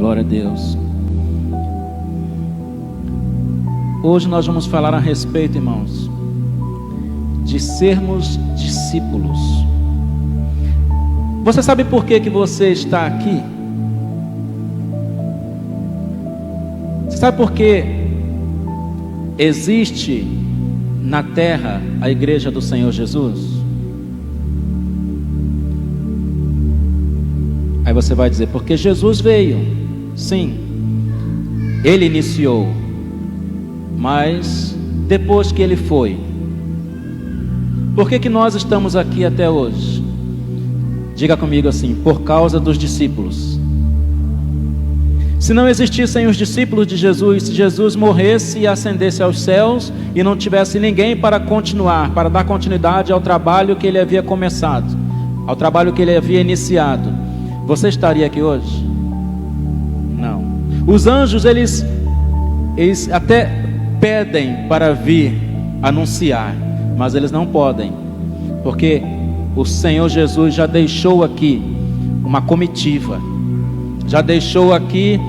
Glória a Deus. Hoje nós vamos falar a respeito, irmãos, de sermos discípulos. Você sabe por que você está aqui? Você sabe por que existe na terra a igreja do Senhor Jesus? Aí você vai dizer, porque Jesus veio. Sim, Ele iniciou. Mas depois que Ele foi, por que nós estamos aqui até hoje? Diga comigo assim: por causa dos discípulos. Se não existissem os discípulos de Jesus, se Jesus morresse e ascendesse aos céus e não tivesse ninguém para continuar, para dar continuidade ao trabalho que Ele havia começado, ao trabalho que Ele havia iniciado, você estaria aqui hoje? Não. Os anjos, eles até pedem para vir anunciar, mas eles não podem, porque o Senhor Jesus já deixou aqui uma comitiva, já deixou aqui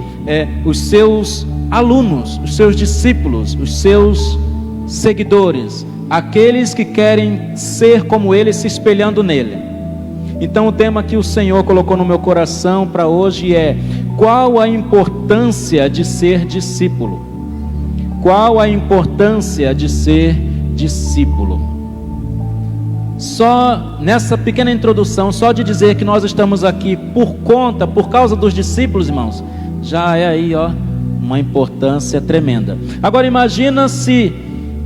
os seus alunos, os seus discípulos, os seus seguidores, aqueles que querem ser como Ele, se espelhando nele. Então o tema que o Senhor colocou no meu coração para hoje é: qual a importância de ser discípulo? Qual a importância de ser discípulo? Só nessa pequena introdução, só de dizer que nós estamos aqui por causa dos discípulos, irmãos, já é aí, uma importância tremenda. Agora imagina se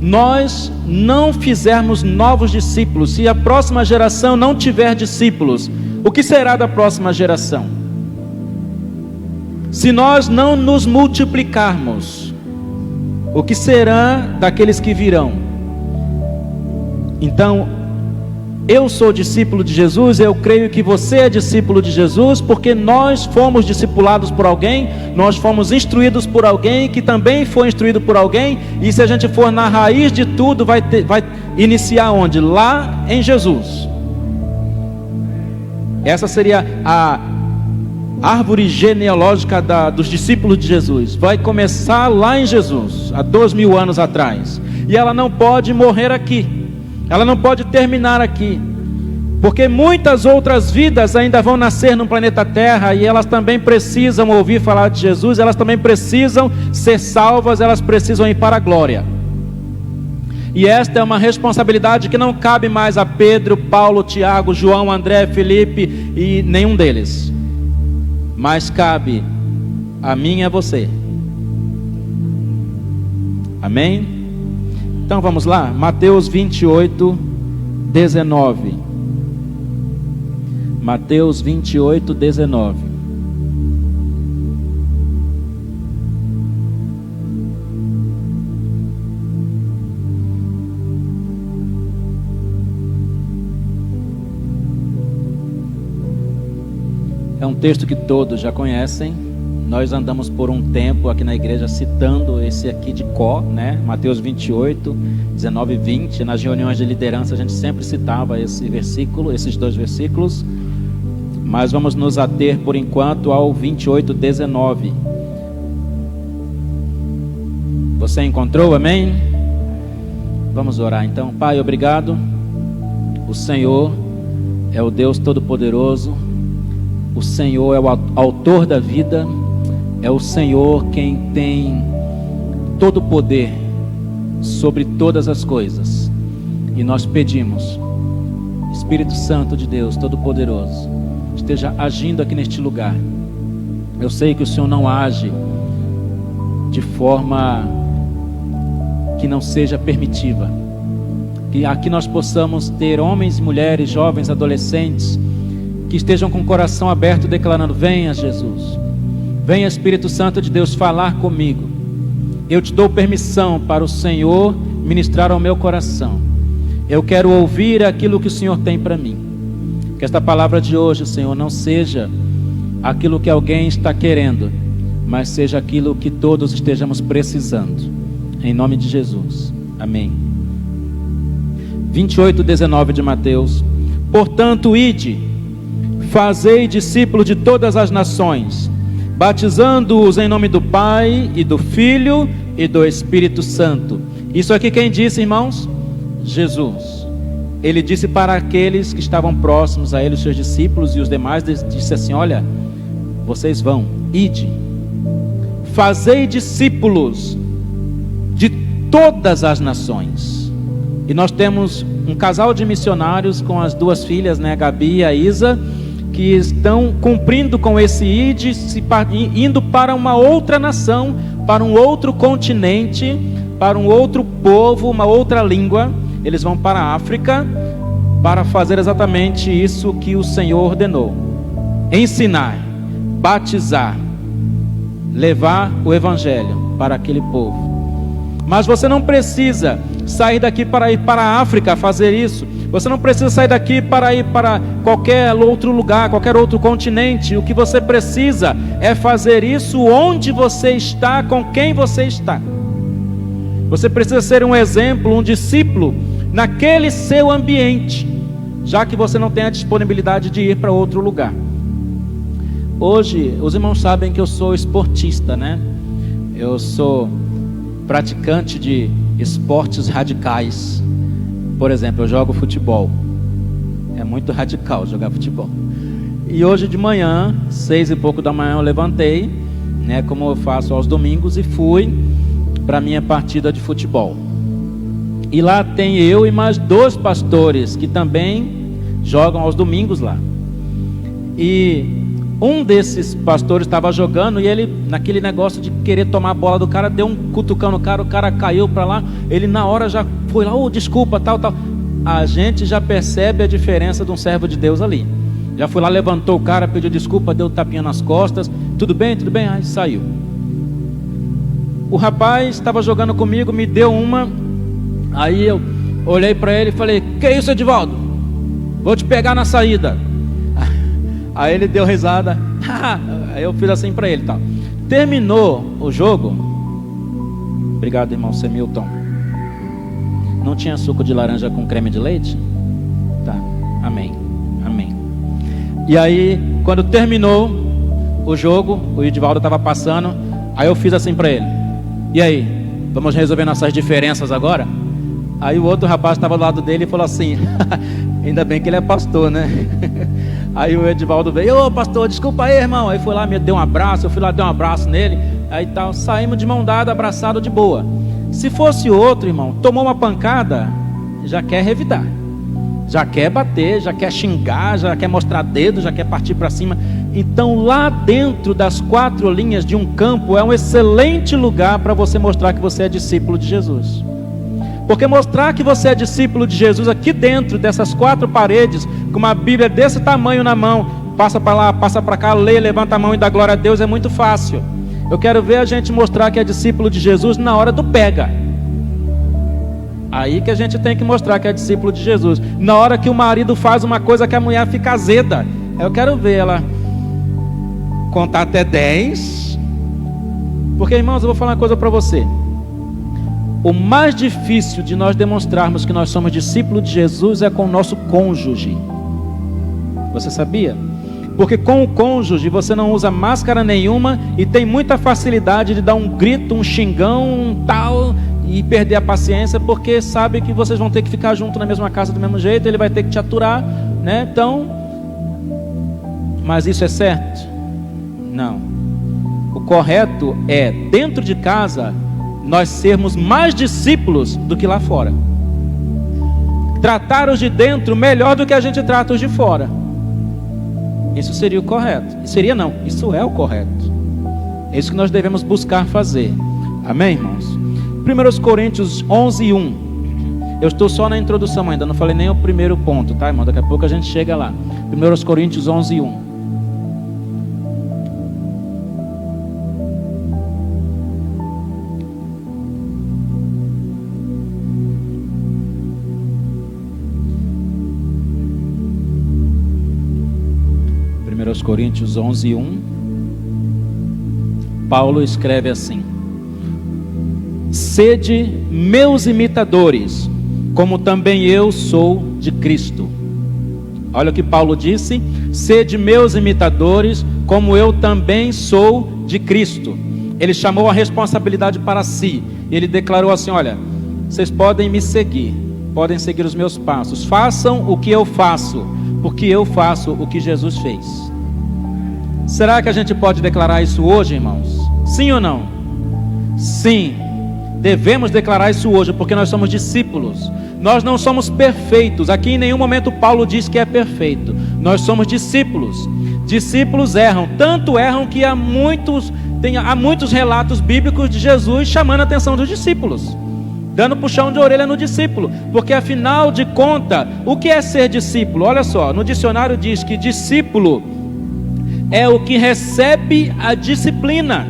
nós não fizermos novos discípulos, se a próxima geração não tiver discípulos, o que será da próxima geração? Se nós não nos multiplicarmos, o que será daqueles que virão? Então, eu sou discípulo de Jesus, eu creio que você é discípulo de Jesus, porque nós fomos discipulados por alguém, nós fomos instruídos por alguém, que também foi instruído por alguém, e se a gente for na raiz de tudo, vai iniciar onde? Lá em Jesus. Essa seria a árvore genealógica dos discípulos de Jesus. Vai começar lá em Jesus, há 2000 anos atrás, e ela não pode morrer aqui, ela não pode terminar aqui, porque muitas outras vidas ainda vão nascer no planeta Terra, e elas também precisam ouvir falar de Jesus, elas também precisam ser salvas, elas precisam ir para a glória. E esta é uma responsabilidade que não cabe mais a Pedro, Paulo, Tiago, João, André, Felipe e nenhum deles, mas cabe a mim e a você. Amém? Então vamos lá, Mateus 28, 19. Mateus 28, 19. É um texto que todos já conhecem. Nós andamos por um tempo aqui na igreja citando esse aqui de cor, né? Mateus 28, 19 e 20. Nas reuniões de liderança a gente sempre citava esse versículo, esses dois versículos. Mas vamos nos ater por enquanto ao 28, 19. Você encontrou? Amém? Vamos orar então. Pai, obrigado. O Senhor é o Deus Todo-Poderoso. O Senhor é o autor da vida, é o Senhor quem tem todo o poder sobre todas as coisas. E nós pedimos, Espírito Santo de Deus Todo-Poderoso, esteja agindo aqui neste lugar. Eu sei que o Senhor não age de forma que não seja permitiva, que aqui nós possamos ter homens e mulheres, jovens, adolescentes, que estejam com o coração aberto, declarando: venha Jesus, venha Espírito Santo de Deus falar comigo. Eu te dou permissão para o Senhor ministrar ao meu coração. Eu quero ouvir aquilo que o Senhor tem para mim. Que esta palavra de hoje, Senhor, não seja aquilo que alguém está querendo, mas seja aquilo que todos estejamos precisando. Em nome de Jesus, amém. 28, 19 de Mateus. Portanto, ide, fazei discípulos de todas as nações, batizando-os em nome do Pai e do Filho e do Espírito Santo. Isso aqui quem disse, irmãos? Jesus. Ele disse para aqueles que estavam próximos a ele, os seus discípulos e os demais, disse assim: olha, vocês vão, ide, fazei discípulos de todas as nações. E nós temos um casal de missionários com as duas filhas, né, a Gabi e a Isa, que estão cumprindo com esse ide, indo para uma outra nação, para um outro continente, para um outro povo, uma outra língua. Eles vão para a África para fazer exatamente isso que o Senhor ordenou: ensinar, batizar, levar o Evangelho para aquele povo. Mas você não precisa sair daqui para ir para a África fazer isso. Você não precisa sair daqui para ir para qualquer outro lugar, qualquer outro continente. O que você precisa é fazer isso onde você está, com quem você está. Você precisa ser um exemplo, um discípulo naquele seu ambiente, já que você não tem a disponibilidade de ir para outro lugar. Hoje, os irmãos sabem que eu sou esportista, né? Eu sou praticante de esportes radicais. Por exemplo, eu jogo futebol. É muito radical jogar futebol. E hoje de manhã, 6 e pouco da manhã, eu levantei, né, como eu faço aos domingos, e fui para a minha partida de futebol. E lá tem eu e mais 2 pastores que também jogam aos domingos lá. E um desses pastores estava jogando e ele, naquele negócio de querer tomar a bola do cara, deu um cutucão no cara, o cara caiu para lá, ele na hora já foi lá, desculpa, tal. A gente já percebe a diferença de um servo de Deus ali. Já foi lá, levantou o cara, pediu desculpa, deu tapinha nas costas, tudo bem, aí saiu. O rapaz estava jogando comigo, me deu uma, aí eu olhei para ele e falei: que isso, Edivaldo? Vou te pegar na saída. Aí ele deu risada. Aí eu fiz assim para ele, tal. Terminou o jogo. Obrigado, irmão Semilton. Não tinha suco de laranja com creme de leite? Tá, amém. E aí, quando terminou o jogo, o Edivaldo estava passando. Aí eu fiz assim para ele: e aí, vamos resolver nossas diferenças agora? Aí o outro rapaz estava do lado dele e falou assim: ainda bem que ele é pastor, né? Aí o Edivaldo veio: ô pastor, desculpa aí, irmão. Aí foi lá, me deu um abraço, eu fui lá, dei um abraço nele. Aí tal, saímos de mão dada, abraçado de boa. Se fosse outro, irmão, tomou uma pancada, já quer revidar, já quer bater, já quer xingar, já quer mostrar dedo, já quer partir para cima. Então lá dentro das 4 linhas de um campo é um excelente lugar para você mostrar que você é discípulo de Jesus. Porque mostrar que você é discípulo de Jesus aqui dentro dessas 4 paredes, com uma Bíblia desse tamanho na mão, passa para lá, passa para cá, lê, levanta a mão e dá glória a Deus, é muito fácil. Eu quero ver a gente mostrar que é discípulo de Jesus na hora do pega. Aí que a gente tem que mostrar que é discípulo de Jesus. Na hora que o marido faz uma coisa que a mulher fica azeda, eu quero ver ela contar até 10. Porque, irmãos, eu vou falar uma coisa para você. O mais difícil de nós demonstrarmos que nós somos discípulos de Jesus é com o nosso cônjuge. Você sabia? Porque com o cônjuge você não usa máscara nenhuma e tem muita facilidade de dar um grito, um xingão, um tal, e perder a paciência, porque sabe que vocês vão ter que ficar junto na mesma casa do mesmo jeito, ele vai ter que te aturar, né? Então, mas isso é certo? Não. O correto é, dentro de casa, nós sermos mais discípulos do que lá fora. Tratar os de dentro melhor do que a gente trata os de fora. Isso seria o correto. Seria não, isso é o correto. É isso que nós devemos buscar fazer. Amém, irmãos? 1 Coríntios 11:1. Eu estou só na introdução ainda, não falei nem o primeiro ponto, tá, irmão? Daqui a pouco a gente chega lá. 1 Coríntios 11:1. Coríntios 11:1. Paulo escreve assim: sede meus imitadores, como também eu sou de Cristo. Olha o que Paulo disse: sede meus imitadores, como eu também sou de Cristo. Ele chamou a responsabilidade para si. Ele declarou assim: olha, vocês podem me seguir, podem seguir os meus passos, façam o que eu faço, porque eu faço o que Jesus fez. Será que a gente pode declarar isso hoje, irmãos? Sim ou não? Sim, devemos declarar isso hoje, porque nós somos discípulos. Nós não somos perfeitos. Aqui em nenhum momento Paulo diz que é perfeito. Nós somos discípulos. Discípulos erram, tanto erram que há muitos relatos bíblicos de Jesus chamando a atenção dos discípulos, dando puxão de orelha no discípulo, porque afinal de contas, o que é ser discípulo? Olha só, no dicionário diz que discípulo é o que recebe a disciplina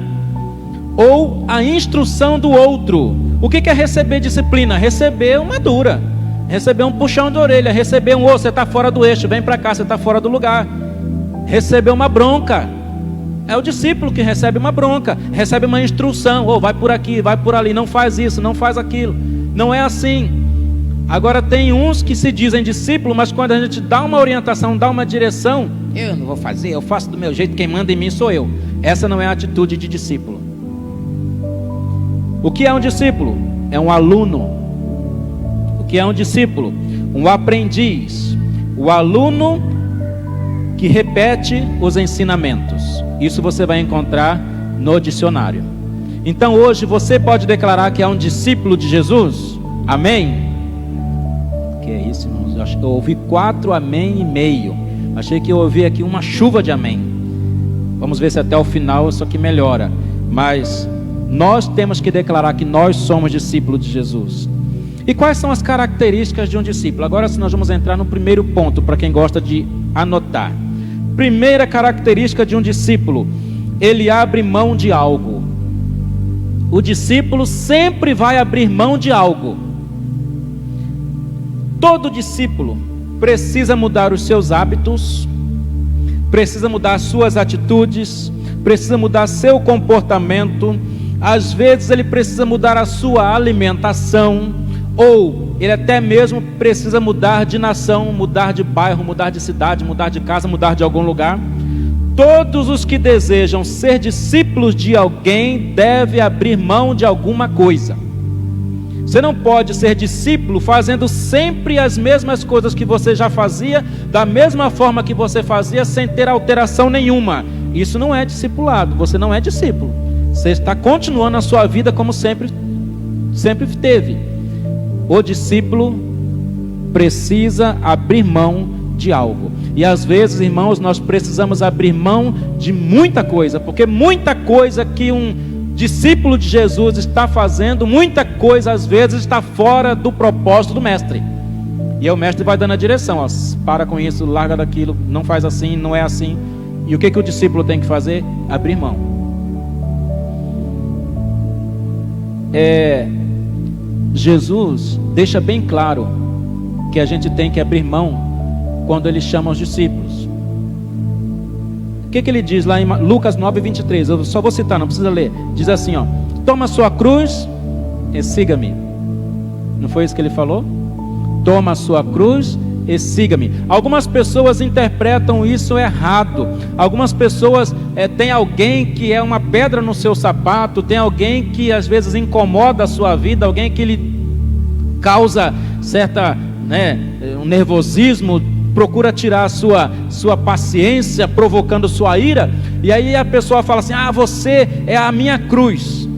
ou a instrução do outro. O que é receber disciplina? Receber uma dura, receber um puxão de orelha, receber um: ô, você está fora do eixo, vem para cá, você está fora do lugar. Receber uma bronca. É o discípulo que recebe uma bronca, recebe uma instrução: ô, vai por aqui, vai por ali, não faz isso, não faz aquilo. Não é assim. Agora tem uns que se dizem discípulo, mas quando a gente dá uma orientação, dá uma direção: eu não vou fazer, eu faço do meu jeito, quem manda em mim sou eu. Essa não é a atitude de discípulo. O que é um discípulo? É um aluno. O que é um discípulo? Um aprendiz. O aluno que repete os ensinamentos. Isso você vai encontrar no dicionário. Então hoje você pode declarar que é um discípulo de Jesus? Amém? Que é isso, irmãos? Eu acho que eu ouvi 4 amém e meio. Achei que eu ouvi aqui uma chuva de amém. Vamos ver se até o final isso aqui melhora. Mas nós temos que declarar que nós somos discípulos de Jesus. E quais são as características de um discípulo? Agora nós vamos entrar no primeiro ponto, para quem gosta de anotar. Primeira característica de um discípulo: ele abre mão de algo. O discípulo sempre vai abrir mão de algo. Todo discípulo precisa mudar os seus hábitos, precisa mudar suas atitudes, precisa mudar seu comportamento. Às vezes ele precisa mudar a sua alimentação, ou ele até mesmo precisa mudar de nação, mudar de bairro, mudar de cidade, mudar de casa, mudar de algum lugar. Todos os que desejam ser discípulos de alguém devem abrir mão de alguma coisa. Você não pode ser discípulo fazendo sempre as mesmas coisas que você já fazia, da mesma forma que você fazia, sem ter alteração nenhuma. Isso não é discipulado, você não é discípulo. Você está continuando a sua vida como sempre teve. O discípulo precisa abrir mão de algo. E às vezes, irmãos, nós precisamos abrir mão de muita coisa, porque muita coisa que um discípulo de Jesus está fazendo, muita coisa às vezes está fora do propósito do mestre. E aí o mestre vai dando a direção: ó, para com isso, larga daquilo, não faz assim, não é assim. E o que o discípulo tem que fazer? Abrir mão. Jesus deixa bem claro que a gente tem que abrir mão quando ele chama os discípulos. O que ele diz lá em Lucas 9:23? Eu só vou citar, não precisa ler. Diz assim, ó: toma sua cruz e siga-me. Não foi isso que ele falou? Toma a sua cruz e siga-me. Algumas pessoas interpretam isso errado. Algumas pessoas tem alguém que é uma pedra no seu sapato, tem alguém que às vezes incomoda a sua vida, alguém que lhe causa certa, um nervosismo, procura tirar a sua paciência, provocando sua ira. E aí a pessoa fala assim: ah, você é a minha cruz.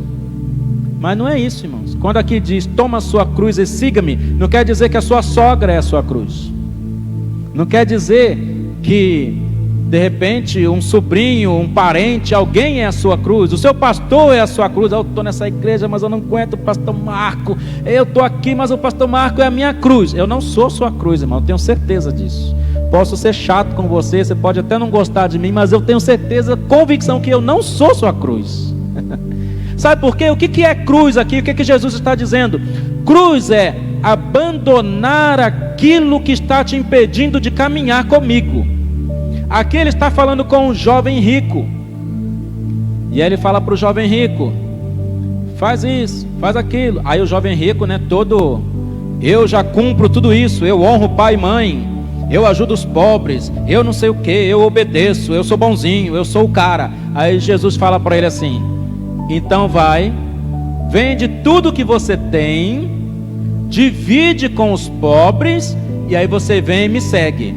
Mas não é isso, irmãos. Quando aqui diz toma a sua cruz e siga-me, não quer dizer que a sua sogra é a sua cruz. Não quer dizer que de repente um sobrinho, um parente, alguém é a sua cruz. O seu pastor é a sua cruz. Eu estou nessa igreja, mas eu não aguento o pastor Marco. Eu estou aqui, mas o pastor Marco é a minha cruz. Eu não sou sua cruz, irmão, eu tenho certeza disso. Posso ser chato com você, você pode até não gostar de mim, mas eu tenho certeza, convicção que eu não sou sua cruz. Sabe por quê? O que é cruz aqui? O que Jesus está dizendo? Cruz é abandonar aquilo que está te impedindo de caminhar comigo. Aqui ele está falando com um jovem rico. E aí ele fala para o jovem rico: faz isso, faz aquilo. Aí o jovem rico, todo: eu já cumpro tudo isso, eu honro pai e mãe, eu ajudo os pobres, eu não sei o que, eu obedeço, eu sou bonzinho, eu sou o cara. Aí Jesus fala para ele assim: então vai, vende tudo que você tem, divide com os pobres, e aí você vem e me segue.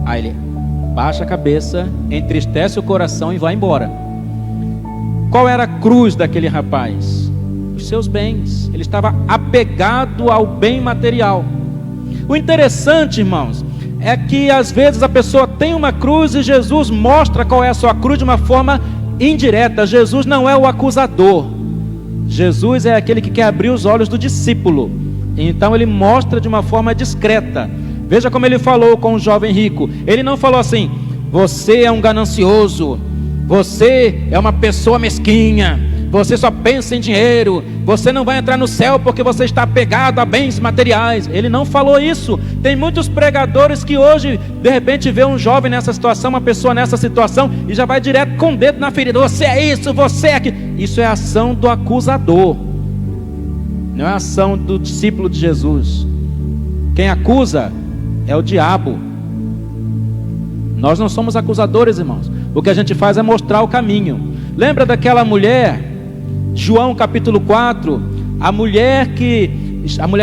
Aí ele baixa a cabeça, entristece o coração e vai embora. Qual era a cruz daquele rapaz? Os seus bens. Ele estava apegado ao bem material. O interessante, irmãos, é que às vezes a pessoa tem uma cruz e Jesus mostra qual é a sua cruz de uma forma indireta. Jesus não é o acusador. Jesus é aquele que quer abrir os olhos do discípulo. Então ele mostra de uma forma discreta. Veja como ele falou com o jovem rico. Ele não falou assim: você é um ganancioso, você é uma pessoa mesquinha, você só pensa em dinheiro, você não vai entrar no céu porque você está apegado a bens materiais. Ele não falou isso. Tem muitos pregadores que hoje de repente vê um jovem nessa situação, uma pessoa nessa situação, e já vai direto com o dedo na ferida: você é isso, você é aquilo. Isso é a ação do acusador, não é a ação do discípulo de Jesus. Quem acusa é o diabo. Nós não somos acusadores, irmãos. O que a gente faz é mostrar o caminho. Lembra daquela mulher, João capítulo 4, a mulher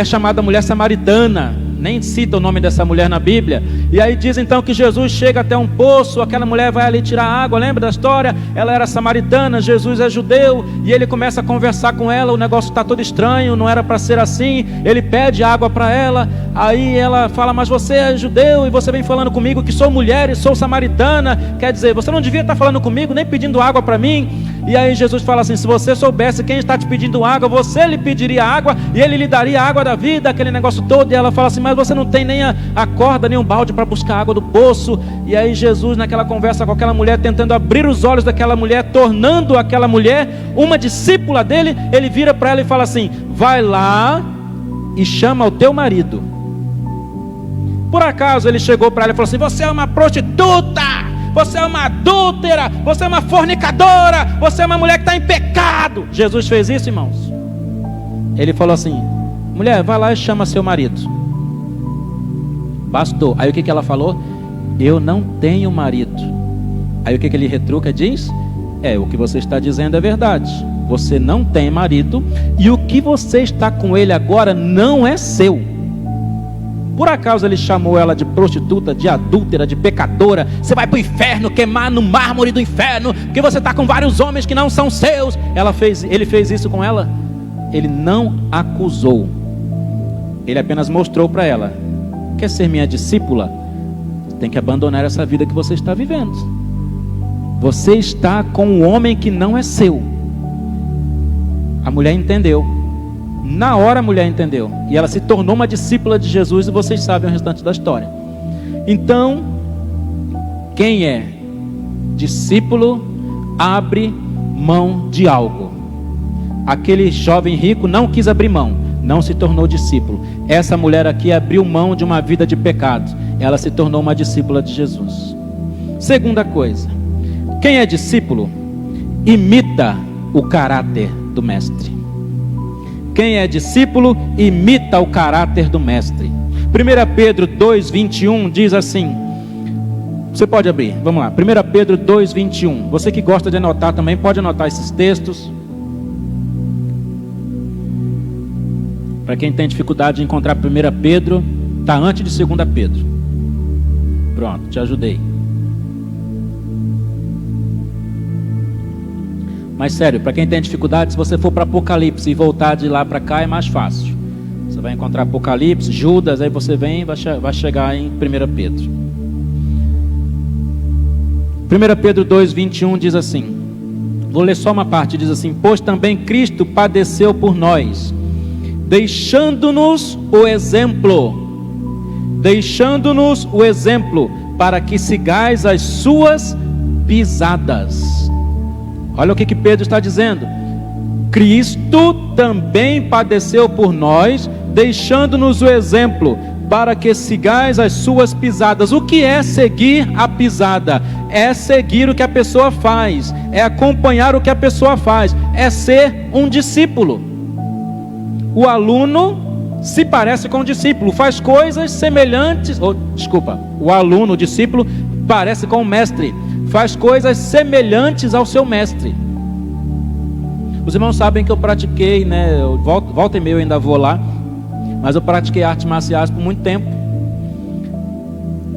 chamada mulher samaritana, nem cita o nome dessa mulher na Bíblia. E aí diz então que Jesus chega até um poço, aquela mulher vai ali tirar água. Lembra da história? Ela era samaritana, Jesus é judeu, e ele começa a conversar com ela. O negócio está todo estranho, não era para ser assim. Ele pede água para ela, aí ela fala: mas você é judeu e você vem falando comigo que sou mulher e sou samaritana. Quer dizer, você não devia estar falando comigo, nem pedindo água para mim. E aí Jesus fala assim: se você soubesse quem está te pedindo água, você lhe pediria água e ele lhe daria a água da vida, aquele negócio todo. E ela fala assim: mas você não tem nem a corda, nem um balde para buscar água do poço. E aí Jesus, naquela conversa com aquela mulher, tentando abrir os olhos daquela mulher, tornando aquela mulher uma discípula dele, ele vira para ela e fala assim: vai lá e chama o teu marido. Por acaso ele chegou para ela e falou assim: você é uma prostituta, você é uma adúltera, você é uma fornicadora, você é uma mulher que está em pecado? Jesus fez isso, irmãos? Ele falou assim: mulher, vai lá e chama seu marido. Bastou. Aí o que ela falou? Eu não tenho marido. Aí o que ele retruca? Diz: o que você está dizendo é verdade, você não tem marido, e o que você está com ele agora não é seu. Por acaso ele chamou ela de prostituta, de adúltera, de pecadora? Você vai para o inferno, queimar no mármore do inferno, porque você está com vários homens que não são seus. Ele fez isso com ela? Ele não acusou. Ele apenas mostrou para ela: quer ser minha discípula? Tem que abandonar essa vida que você está vivendo. Você está com um homem que não é seu. A mulher entendeu. Na hora a mulher entendeu, e ela se tornou uma discípula de Jesus, e vocês sabem o restante da história. Então, quem é discípulo abre mão de algo. Aquele jovem rico não quis abrir mão, não se tornou discípulo. Essa mulher aqui abriu mão de uma vida de pecado, ela se tornou uma discípula de Jesus. Segunda coisa, quem é discípulo imita o caráter do mestre. Quem é discípulo imita o caráter do mestre. 1 Pedro 2:21 diz assim, você pode abrir, vamos lá, 1 Pedro 2:21, você que gosta de anotar também, pode anotar esses textos. Para quem tem dificuldade de encontrar 1 Pedro, está antes de 2 Pedro. Pronto, te ajudei. Mas sério, para quem tem dificuldade, se você for para Apocalipse e voltar de lá para cá, é mais fácil. Você vai encontrar Apocalipse, Judas, aí você vem e vai chegar em 1 Pedro. 1 Pedro 2:21 diz assim, vou ler só uma parte, diz assim, pois também Cristo padeceu por nós, deixando-nos o exemplo, para que sigais as suas pisadas. Olha o que Pedro está dizendo. Cristo também padeceu por nós, deixando-nos o exemplo, para que sigais as suas pisadas. O que é seguir a pisada? É seguir o que a pessoa faz, é acompanhar o que a pessoa faz, é ser um discípulo. O aluno se parece com o discípulo, faz coisas semelhantes, o aluno, o discípulo, parece com o mestre, faz coisas semelhantes ao seu mestre. Os irmãos sabem que eu pratiquei, né? Volta e meia eu ainda vou lá, mas eu pratiquei artes marciais por muito tempo.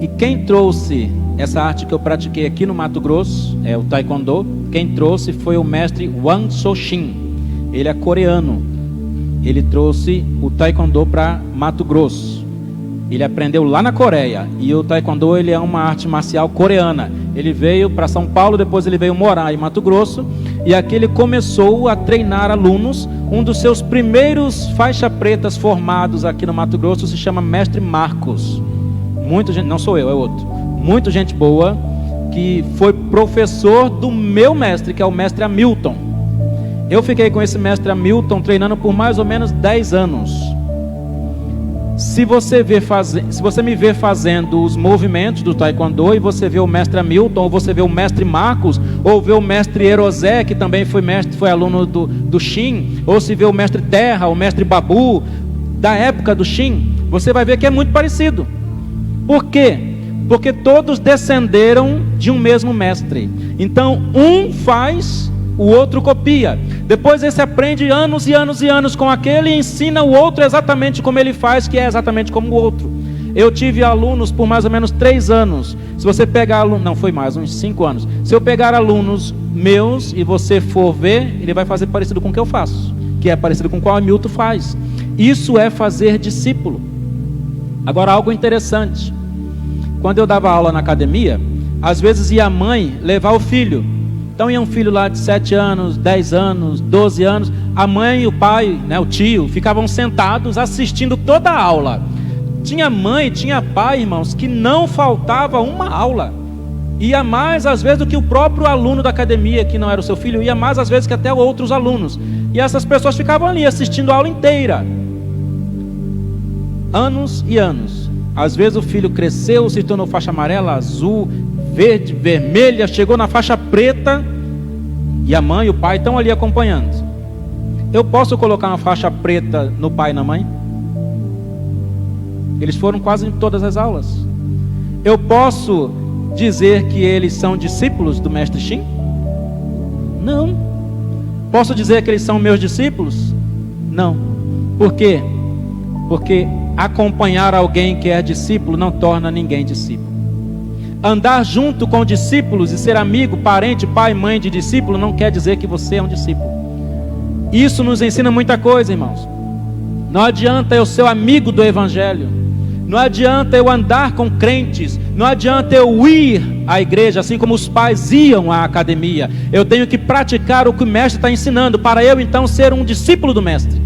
E quem trouxe essa arte que eu pratiquei aqui no Mato Grosso, o Taekwondo, quem trouxe foi o mestre Wang Soshin. Ele é coreano. Ele trouxe o Taekwondo para Mato Grosso. Ele aprendeu lá na Coreia. E o Taekwondo, ele é uma arte marcial coreana. Ele veio para São Paulo, depois ele veio morar em Mato Grosso. E aqui ele começou a treinar alunos. Um dos seus primeiros faixa pretas formados aqui no Mato Grosso se chama Mestre Marcos. Muita gente, não sou eu, é outro. Muita gente boa, que foi professor do meu mestre, que é o mestre Hamilton. Eu fiquei com esse mestre Hamilton treinando por mais ou menos 10 anos. Se você me vê fazendo os movimentos do Taekwondo e você vê o mestre Hamilton, ou você vê o mestre Marcos, ou vê o mestre Erosé, que também foi aluno do Shin, ou se vê o mestre Terra, o mestre Babu, da época do Shin, você vai ver que é muito parecido. Por quê? Porque todos descenderam de um mesmo mestre. Então, um faz, o outro copia. Depois esse aprende anos e anos e anos com aquele e ensina o outro exatamente como ele faz, que é exatamente como o outro. Eu tive alunos por mais ou menos 3 anos. Se você pegar alunos, não foi mais, uns 5 anos. Se eu pegar alunos meus e você for ver, ele vai fazer parecido com o que eu faço, que é parecido com o que o Hamilton faz. Isso é fazer discípulo. Agora, algo interessante. Quando eu dava aula na academia, às vezes ia a mãe levar o filho. Então ia um filho lá de 7 anos, 10 anos, 12 anos. A mãe e o pai, né, o tio, ficavam sentados assistindo toda a aula. Tinha mãe, tinha pai, irmãos, que não faltava uma aula. Ia mais às vezes do que o próprio aluno da academia, que não era o seu filho, ia mais às vezes que até outros alunos. E essas pessoas ficavam ali assistindo a aula inteira. Anos e anos. Às vezes o filho cresceu, se tornou faixa amarela, azul, verde, vermelha, chegou na faixa preta, e a mãe e o pai estão ali acompanhando. Eu posso colocar uma faixa preta no pai e na mãe? Eles foram quase em todas as aulas. Eu posso dizer que eles são discípulos do mestre Shin? Não. Posso dizer que eles são meus discípulos? Não. Por quê? Porque acompanhar alguém que é discípulo não torna ninguém discípulo. Andar junto com discípulos e ser amigo, parente, pai, mãe de discípulo não quer dizer que você é um discípulo. Isso nos ensina muita coisa, irmãos. Não adianta eu ser amigo do evangelho. Não adianta eu andar com crentes. Não adianta eu ir à igreja assim como os pais iam à academia. Eu tenho que praticar o que o mestre está ensinando para eu então ser um discípulo do mestre.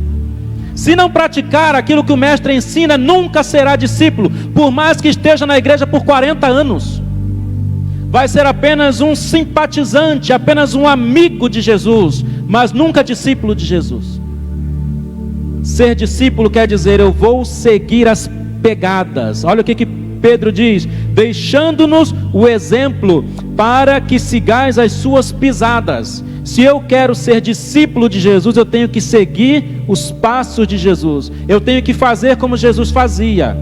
Se não praticar aquilo que o mestre ensina, nunca será discípulo, por mais que esteja na igreja por 40 anos. Vai ser apenas um simpatizante, apenas um amigo de Jesus, mas nunca discípulo de Jesus. Ser discípulo quer dizer, eu vou seguir as pegadas. Olha o que Pedro diz: deixando-nos o exemplo para que sigais as suas pisadas. Se eu quero ser discípulo de Jesus, eu tenho que seguir os passos de Jesus. Eu tenho que fazer como Jesus fazia.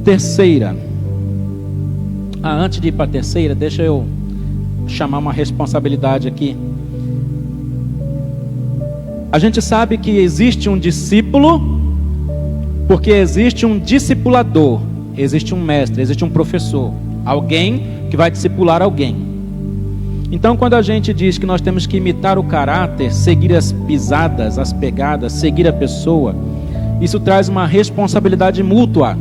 Terceira. Antes de ir para a terceira, deixa eu chamar uma responsabilidade aqui. A gente sabe que existe um discípulo, porque existe um discipulador, existe um mestre, existe um professor, alguém que vai discipular alguém. Então, quando a gente diz que nós temos que imitar o caráter, seguir as pisadas, as pegadas, seguir a pessoa, isso traz uma responsabilidade mútua.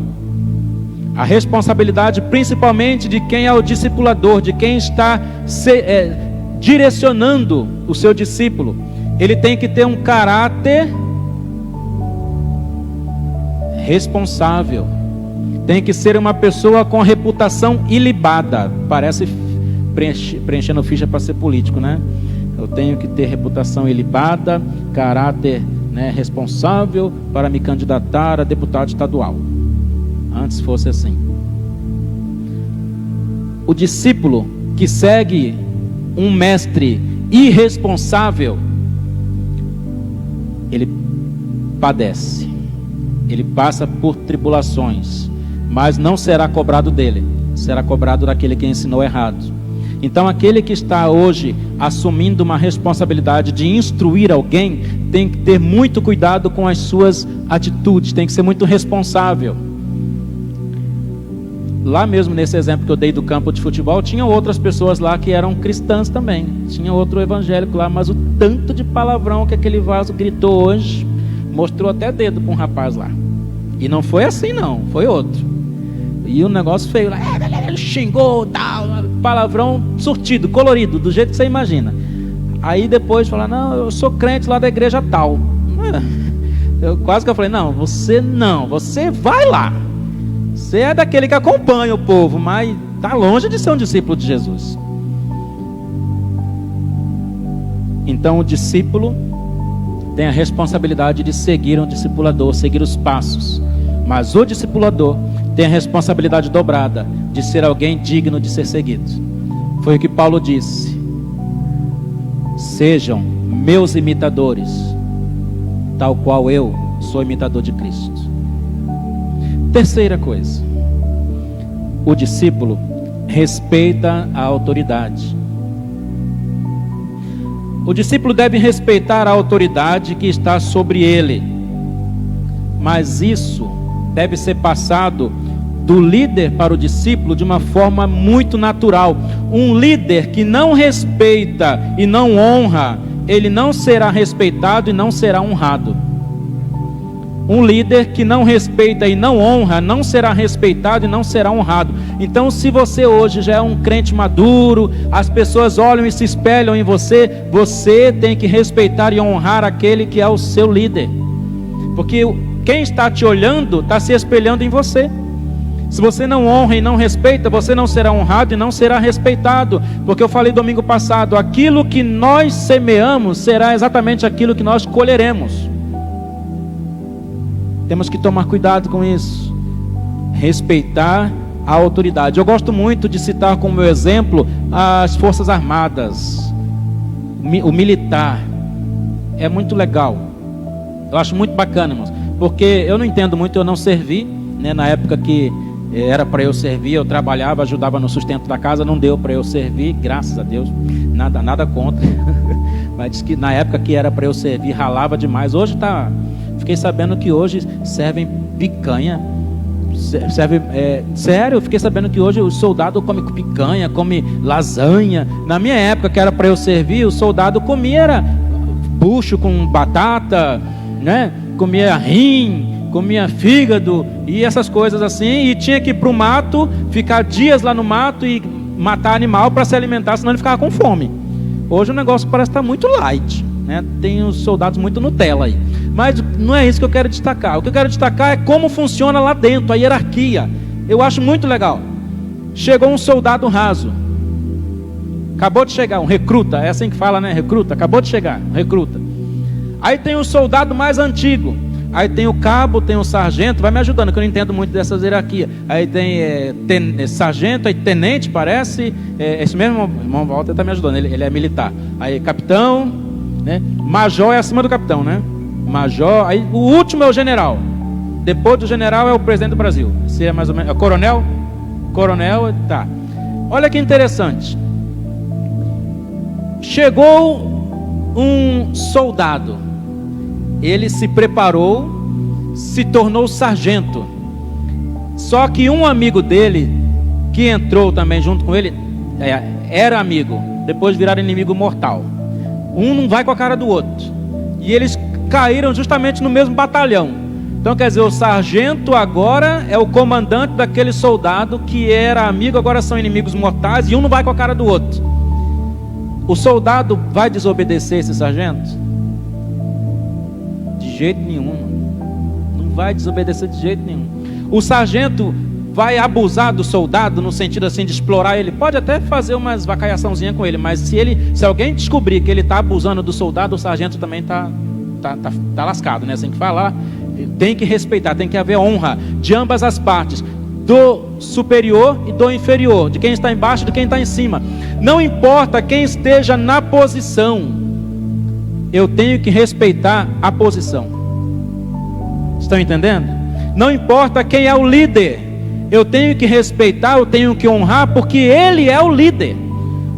A responsabilidade principalmente de quem é o discipulador, de quem está direcionando o seu discípulo. Ele tem que ter um caráter responsável. Tem que ser uma pessoa com reputação ilibada. Parece preenchendo ficha para ser político, né? Eu tenho que ter reputação ilibada, caráter, né, responsável para me candidatar a deputado estadual. Antes fosse assim. O discípulo que segue um mestre irresponsável ele padece, ele passa por tribulações, mas não será cobrado dele, será cobrado daquele que ensinou errado. Então aquele que está hoje assumindo uma responsabilidade de instruir alguém, tem que ter muito cuidado com as suas atitudes, tem que ser muito responsável. Lá mesmo nesse exemplo que eu dei do campo de futebol, tinha outras pessoas lá que eram cristãs também, tinha outro evangélico lá, mas o tanto de palavrão que aquele vaso gritou hoje, mostrou até dedo para um rapaz lá. E não foi assim não, foi outro. E o negócio feio lá, ele xingou, tal, palavrão surtido, colorido, do jeito que você imagina. Aí depois fala, não, eu sou crente lá da igreja tal. Eu quase que eu falei, não, você vai lá. Você é daquele que acompanha o povo, mas está longe de ser um discípulo de Jesus. Então o discípulo tem a responsabilidade de seguir um discipulador, seguir os passos. Mas o discipulador tem a responsabilidade dobrada de ser alguém digno de ser seguido. Foi o que Paulo disse: sejam meus imitadores, tal qual eu sou imitador de Cristo. Terceira coisa, o discípulo respeita a autoridade. O discípulo deve respeitar a autoridade que está sobre ele, mas isso deve ser passado do líder para o discípulo de uma forma muito natural. Um líder que não respeita e não honra, ele não será respeitado e não será honrado. Um líder que não respeita e não honra, não será respeitado e não será honrado. Então, se você hoje já é um crente maduro, as pessoas olham e se espelham em você, você tem que respeitar e honrar aquele que é o seu líder. Porque quem está te olhando está se espelhando em você. Se você não honra e não respeita, você não será honrado e não será respeitado. Porque eu falei domingo passado, aquilo que nós semeamos será exatamente aquilo que nós colheremos. Temos que tomar cuidado com isso. Respeitar a autoridade. Eu gosto muito de citar como exemplo as Forças Armadas, o militar. É muito legal. Eu acho muito bacana, irmãos. Porque eu não entendo muito, eu não servi, né? Na época que era para eu servir, eu trabalhava, ajudava no sustento da casa, não deu para eu servir, graças a Deus, nada contra. Mas diz que na época que era para eu servir, ralava demais. Hoje tá... Fiquei sabendo que hoje servem picanha. Sério, fiquei sabendo que hoje o soldado come picanha, come lasanha. Na minha época que era para eu servir, o soldado comia bucho com batata, né? Comia rim, comia fígado e essas coisas assim. E tinha que ir para o mato, ficar dias lá no mato e matar animal para se alimentar, senão ele ficava com fome. Hoje o negócio parece estar muito light, né? Tem os soldados muito Nutella aí. Mas não é isso que eu quero destacar. O que eu quero destacar é como funciona lá dentro, a hierarquia. Eu acho muito legal. Chegou um soldado raso. Acabou de chegar, um recruta. É assim que fala, né? Recruta. Acabou de chegar, um recruta. Aí tem o soldado mais antigo. Aí tem o cabo, tem o sargento. Vai me ajudando, que eu não entendo muito dessas hierarquias. Aí tem sargento, aí tenente, parece. Esse mesmo irmão Walter está me ajudando. Ele é militar. Aí capitão, né? Major é acima do capitão, né? Major, aí o último é o general. Depois do general é o presidente do Brasil. Se é mais ou menos, é coronel? Coronel, tá. Olha que interessante. Chegou um soldado. Ele se preparou, se tornou sargento. Só que um amigo dele, que entrou também junto com ele, era amigo. Depois viraram inimigo mortal. Um não vai com a cara do outro. E eles caíram justamente no mesmo batalhão. Então quer dizer, o sargento agora é o comandante daquele soldado que era amigo, agora são inimigos mortais, e um não vai com a cara do outro. O soldado vai desobedecer esse sargento? De jeito nenhum. Não vai desobedecer de jeito nenhum. O sargento vai abusar do soldado no sentido assim de explorar ele? Pode até fazer umas vacaiaçãozinhas com ele, mas se alguém descobrir que ele está abusando do soldado, o sargento também está lascado, né? Assim que falar, tem que respeitar, tem que haver honra de ambas as partes, do superior e do inferior, de quem está embaixo e de quem está em cima. Não importa quem esteja na posição, eu tenho que respeitar a posição. Estão entendendo? Não importa quem é o líder, eu tenho que respeitar, eu tenho que honrar, porque ele é o líder.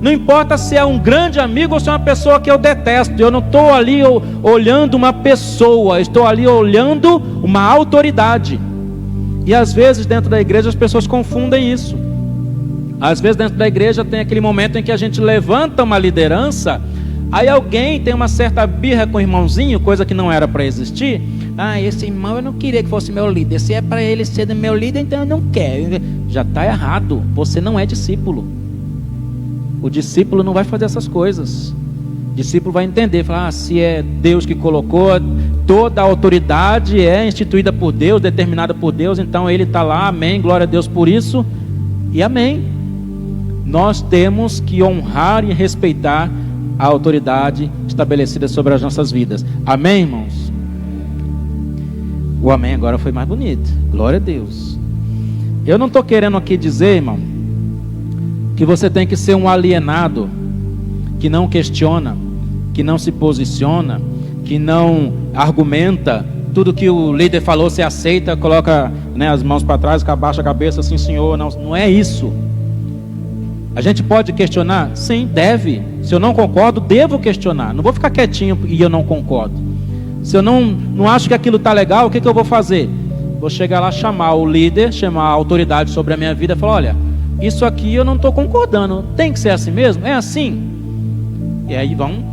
Não importa se é um grande amigo ou se é uma pessoa que eu detesto. Eu não estou ali olhando uma pessoa, estou ali olhando uma autoridade. E às vezes dentro da igreja as pessoas confundem isso. Às vezes dentro da igreja tem aquele momento em que a gente levanta uma liderança, aí alguém tem uma certa birra com o irmãozinho, coisa que não era para existir. Esse irmão eu não queria que fosse meu líder. Se é para ele ser meu líder, então eu não quero. Já está errado, você não é discípulo. O discípulo não vai fazer essas coisas. O discípulo vai entender, falar, se é Deus que colocou, toda a autoridade é instituída por Deus, determinada por Deus, então ele está lá, amém, glória a Deus por isso, e amém. Nós temos que honrar e respeitar a autoridade estabelecida sobre as nossas vidas. Amém, irmãos? O amém agora foi mais bonito. Glória a Deus. Eu não estou querendo aqui dizer, irmão, que você tem que ser um alienado, que não questiona, que não se posiciona, que não argumenta. Tudo que o líder falou você aceita, coloca, as mãos para trás, abaixa a cabeça, assim, senhor. Não é isso. A gente pode questionar? Sim, deve. Se eu não concordo, devo questionar. Não vou ficar quietinho e eu não concordo. Se eu não acho que aquilo está legal, o que eu vou fazer? Vou chegar lá, chamar o líder, chamar a autoridade sobre a minha vida e falar, olha, isso aqui eu não estou concordando. Tem que ser assim mesmo? É assim? E aí vão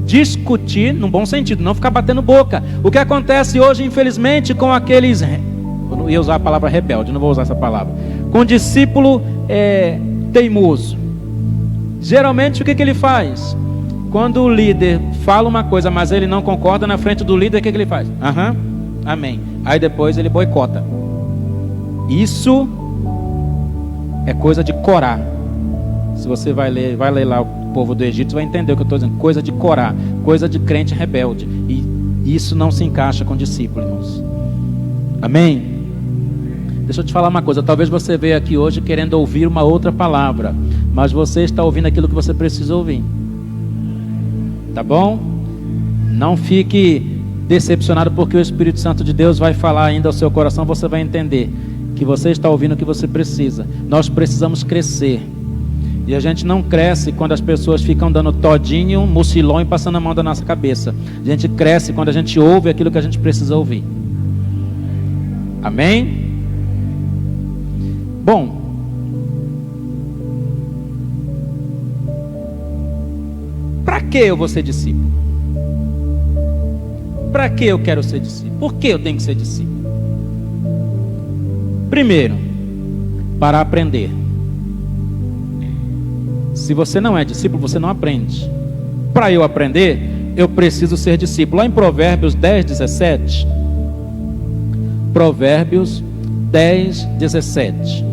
discutir no bom sentido, não ficar batendo boca. O que acontece hoje, infelizmente, com aqueles... Eu não ia usar a palavra rebelde, não vou usar essa palavra. Com discípulo teimoso. Geralmente o que ele faz? Quando o líder fala uma coisa, mas ele não concorda na frente do líder, o que ele faz? Amém. Aí depois ele boicota. Isso é coisa de Corá. Se você vai ler lá o povo do Egito, você vai entender o que eu estou dizendo. Coisa de Corá, coisa de crente rebelde. E isso não se encaixa com discípulo, irmãos. Amém? Deixa eu te falar uma coisa. Talvez você veja aqui hoje querendo ouvir uma outra palavra, mas você está ouvindo aquilo que você precisa ouvir. Tá bom? Não fique decepcionado, porque o Espírito Santo de Deus vai falar ainda ao seu coração. Você vai entender que você está ouvindo o que você precisa. Nós precisamos crescer. E a gente não cresce quando as pessoas ficam dando todinho, mucilão e passando a mão da nossa cabeça. A gente cresce quando a gente ouve aquilo que a gente precisa ouvir. Amém? Bom, para que eu vou ser discípulo? Para que eu quero ser discípulo? Por que eu tenho que ser discípulo? Primeiro, para aprender. Se você não é discípulo, você não aprende. Para eu aprender, eu preciso ser discípulo. Lá em Provérbios 10, 17. Provérbios 10, 17.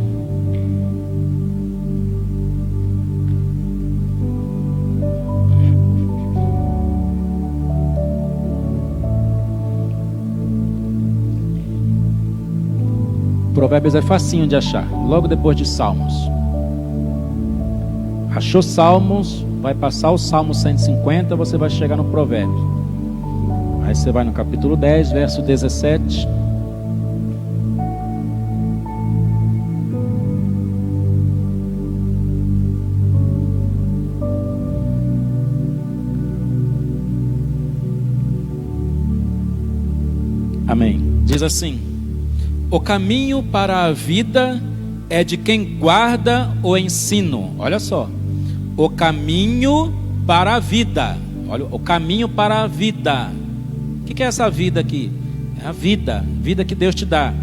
Provérbios é facinho de achar, logo depois de Salmos. Achou Salmos, vai passar o Salmo 150, você vai chegar no Provérbios. Aí você vai no capítulo 10, verso 17. Amém. Diz assim: o caminho para a vida é de quem guarda o ensino. Olha só. O caminho para a vida. Olha, o caminho para a vida. O que é essa vida aqui? É a vida que Deus te dá.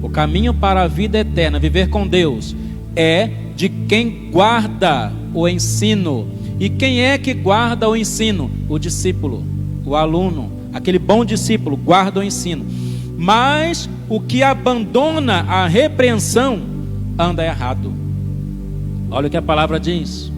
O caminho para a vida eterna, viver com Deus, é de quem guarda o ensino. E quem é que guarda o ensino? O discípulo, o aluno, aquele bom discípulo guarda o ensino. Mas o que abandona a repreensão anda errado. Olha o que a palavra diz.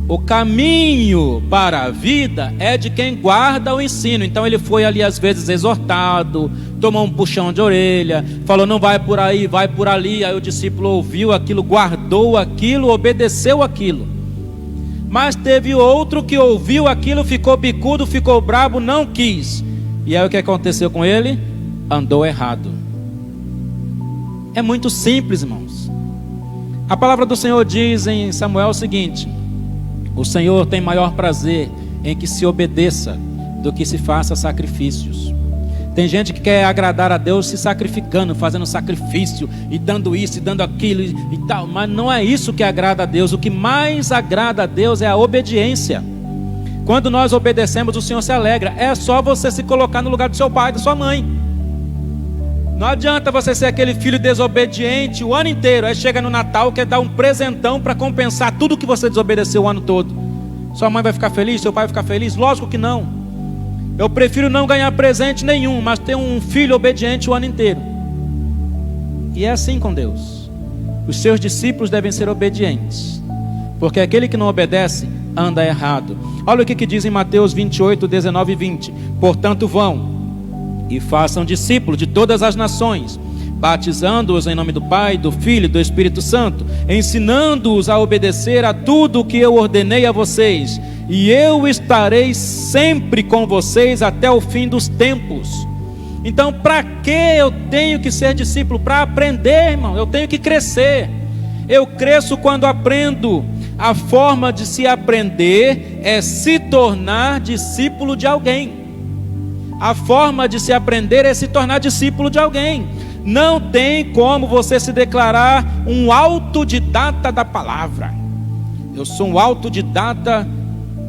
O caminho para a vida é de quem guarda o ensino. Então ele foi ali às vezes exortado, tomou um puxão de orelha, falou não vai por aí, vai por ali. Aí o discípulo ouviu aquilo, guardou aquilo, obedeceu aquilo. Mas teve outro que ouviu aquilo, ficou bicudo, ficou brabo, não quis. E aí o que aconteceu com ele? Andou errado. É muito simples, irmãos. A palavra do Senhor diz em Samuel o seguinte: o Senhor tem maior prazer em que se obedeça do que se faça sacrifícios. Tem gente que quer agradar a Deus se sacrificando, fazendo sacrifício e dando isso e dando aquilo e tal, mas não é isso que agrada a Deus. O que mais agrada a Deus é a obediência. Quando nós obedecemos, o Senhor se alegra. É só você se colocar no lugar do seu pai, da sua mãe. Não adianta você ser aquele filho desobediente o ano inteiro, aí chega no Natal, quer dar um presentão para compensar tudo que você desobedeceu o ano todo. Sua mãe vai ficar feliz? Seu pai vai ficar feliz? Lógico que não. Eu prefiro não ganhar presente nenhum, mas ter um filho obediente o ano inteiro. E é assim com Deus. Os seus discípulos devem ser obedientes, porque aquele que não obedece anda errado. Olha o que diz em Mateus 28, 19 e 20. Portanto vão e façam discípulos de todas as nações, batizando-os em nome do Pai, do Filho e do Espírito Santo, ensinando-os a obedecer a tudo o que eu ordenei a vocês, e eu estarei sempre com vocês até o fim dos tempos. Então, para que eu tenho que ser discípulo? Para aprender, irmão. Eu tenho que crescer. Eu cresço quando aprendo. A forma de se aprender é se tornar discípulo de alguém. A forma de se aprender é se tornar discípulo de alguém. Não tem como você se declarar um autodidata da palavra. Eu sou um autodidata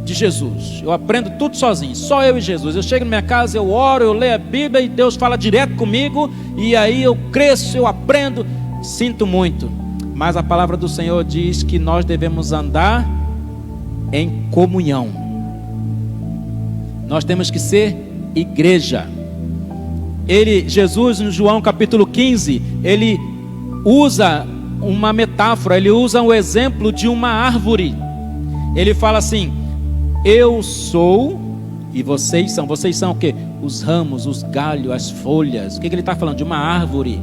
de Jesus. Eu aprendo tudo sozinho, só eu e Jesus. Eu chego na minha casa, eu oro, eu leio a Bíblia e Deus fala direto comigo. E aí eu cresço, eu aprendo. Sinto muito, mas a palavra do Senhor diz que nós devemos andar em comunhão. Nós temos que ser igreja. Jesus, no João capítulo 15, ele usa uma metáfora, ele usa o exemplo de uma árvore. Ele fala assim: eu sou e vocês são. Vocês são o quê? Os ramos, os galhos, as folhas. O que ele está falando? De uma árvore.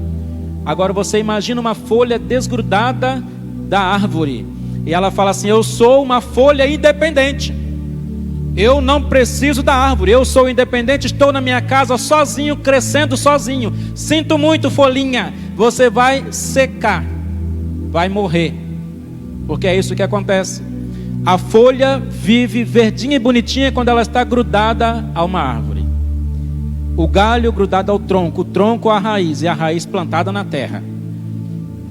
Agora você imagina uma folha desgrudada da árvore, e ela fala assim: eu sou uma folha independente. Eu não preciso da árvore, eu sou independente, estou na minha casa sozinho, crescendo sozinho. Sinto muito, folhinha, você vai secar, vai morrer, porque é isso que acontece. A folha vive verdinha e bonitinha quando ela está grudada a uma árvore. O galho grudado ao tronco, o tronco à raiz, e a raiz plantada na terra.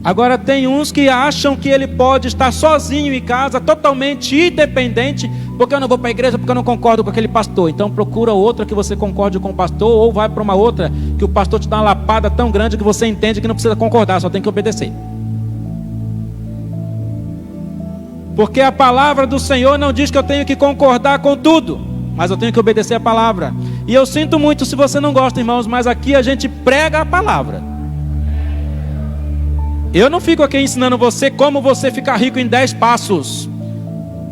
Agora tem uns que acham que ele pode estar sozinho em casa, totalmente independente, porque eu não vou para a igreja, porque eu não concordo com aquele pastor. Então procura outra que você concorde com o pastor, ou vai para uma outra que o pastor te dá uma lapada tão grande que você entende que não precisa concordar, só tem que obedecer. Porque a palavra do Senhor não diz que eu tenho que concordar com tudo, mas eu tenho que obedecer a palavra. E eu sinto muito se você não gosta, irmãos, mas aqui a gente prega a palavra. Eu não fico aqui ensinando você como você ficar rico em 10 passos.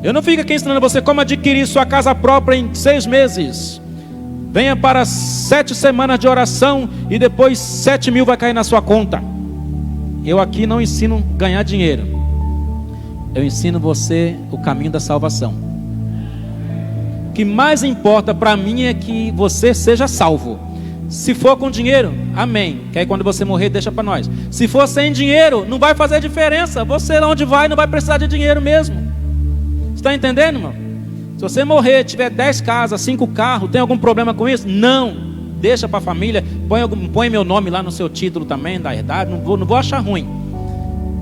Eu não fico aqui ensinando você como adquirir sua casa própria em 6 meses. Venha para 7 semanas de oração e depois 7 mil vai cair na sua conta. Eu aqui não ensino ganhar dinheiro. Eu ensino você o caminho da salvação. O que mais importa para mim é que você seja salvo. Se for com dinheiro, amém, que aí quando você morrer deixa para nós. Se for sem dinheiro, não vai fazer diferença. Você onde vai não vai precisar de dinheiro mesmo. Você está entendendo, irmão? Se você morrer, tiver 10 casas, 5 carros, tem algum problema com isso? Não, deixa para a família. Põe meu nome lá no seu título também, da herdade. Não vou achar ruim.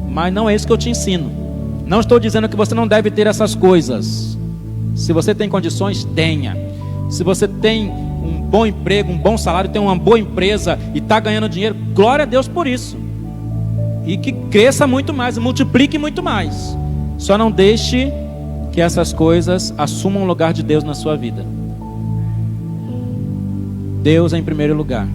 Mas não é isso que eu te ensino. Não estou dizendo que você não deve ter essas coisas. Se você tem condições, tenha. Se você tem um bom emprego, um bom salário, tem uma boa empresa e está ganhando dinheiro, glória a Deus por isso. E que cresça muito mais, multiplique muito mais. Só não deixe que essas coisas assumam o lugar de Deus na sua vida. Deus é em primeiro lugar.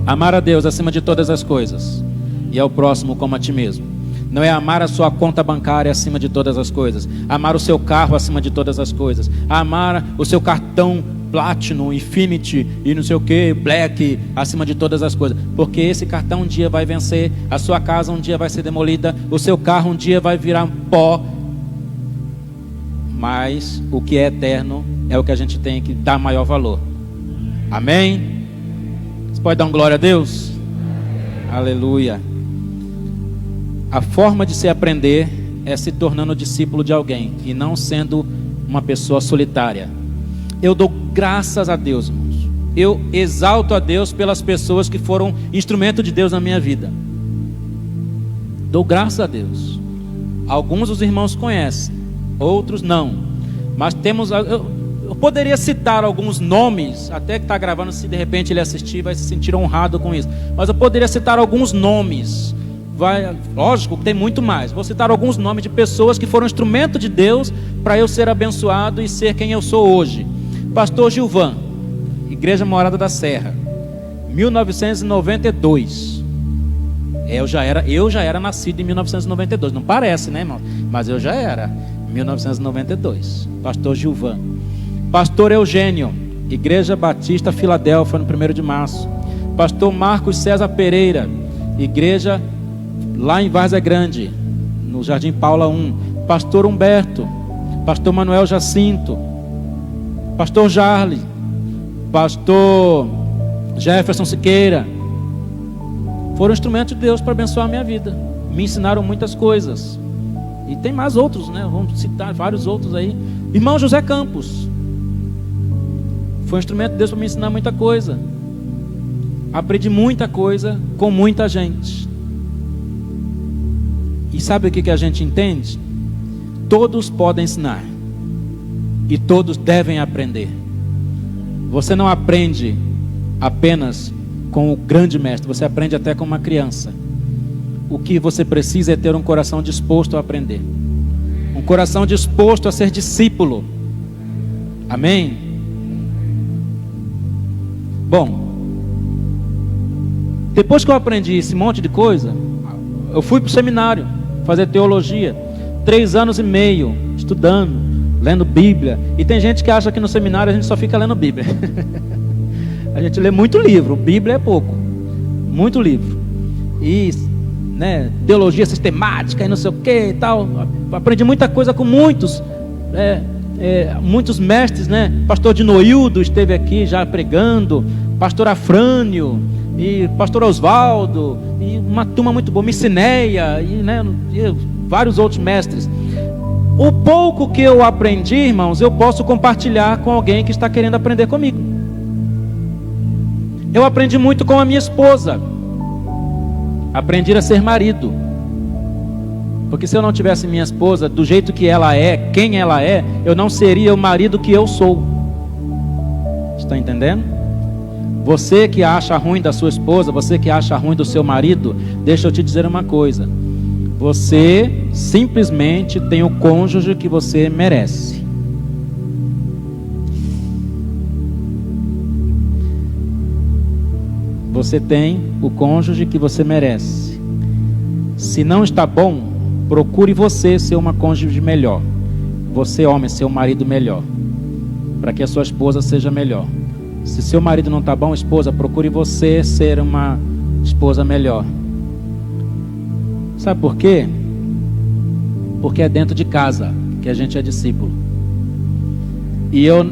Amar a Deus acima de todas as coisas, e ao próximo como a ti mesmo. Não é amar a sua conta bancária acima de todas as coisas, amar o seu carro acima de todas as coisas, amar o seu cartão Platinum, Infinity e não sei o que, Black, acima de todas as coisas, porque esse cartão um dia vai vencer, a sua casa um dia vai ser demolida, o seu carro um dia vai virar pó, mas o que é eterno é o que a gente tem que dar maior valor. Amém? Você pode dar um glória a Deus? Aleluia. A forma de se aprender é se tornando discípulo de alguém e não sendo uma pessoa solitária. Eu dou graças a Deus, irmãos. Eu exalto a Deus pelas pessoas que foram instrumento de Deus na minha vida. Dou graças a Deus. Alguns os irmãos conhecem, outros não. Mas temos... Eu poderia citar alguns nomes, até que está gravando, se de repente ele assistir, vai se sentir honrado com isso. Mas eu poderia citar alguns nomes. Lógico que tem muito mais. Vou citar alguns nomes de pessoas que foram instrumento de Deus para eu ser abençoado e ser quem eu sou hoje. Pastor Gilvan, Igreja Morada da Serra, 1992. Eu já era nascido em 1992. Não parece, né, irmão? Mas eu já era. 1992. Pastor Gilvan. Pastor Eugênio, Igreja Batista Filadélfia, no 1º de março. Pastor Marcos César Pereira, igreja lá em Várzea Grande, no Jardim Paula 1. Pastor Humberto, Pastor Manuel Jacinto, Pastor Jarle, Pastor Jefferson Siqueira. Foram instrumentos de Deus para abençoar a minha vida. Me ensinaram muitas coisas. E tem mais outros, né? Vamos citar vários outros aí. Irmão José Campos foi um instrumento de Deus para me ensinar muita coisa. Aprendi muita coisa com muita gente. E sabe o que a gente entende? Todos podem ensinar e todos devem aprender. Você não aprende apenas com o grande mestre, você aprende até com uma criança. O que você precisa é ter um coração disposto a aprender, um coração disposto a ser discípulo. Amém? Bom, depois que eu aprendi esse monte de coisa, eu fui para o seminário fazer teologia, 3 anos e meio estudando, lendo Bíblia. E tem gente que acha que no seminário a gente só fica lendo Bíblia. A gente lê muito livro, Bíblia é pouco, muito livro. E, né, teologia sistemática e não sei o que e tal. Aprendi muita coisa com muitos mestres, né? Pastor Dinoildo esteve aqui já pregando, Pastor Afrânio e Pastor Osvaldo, e uma turma muito boa, Missineia, e vários outros mestres. O pouco que eu aprendi, irmãos, eu posso compartilhar com alguém que está querendo aprender comigo. Eu aprendi muito com a minha esposa. Aprendi a ser marido. Porque se eu não tivesse minha esposa do jeito que ela é, quem ela é, eu não seria o marido que eu sou. Está entendendo? Você que acha ruim da sua esposa, você que acha ruim do seu marido, deixa eu te dizer uma coisa. Você simplesmente tem o cônjuge que você merece. Você tem o cônjuge que você merece. Se não está bom, procure você ser uma cônjuge melhor. Você, homem, ser um marido melhor, para que a sua esposa seja melhor. Se seu marido não está bom, esposa, procure você ser uma esposa melhor. Sabe por quê? Porque é dentro de casa que a gente é discípulo. E eu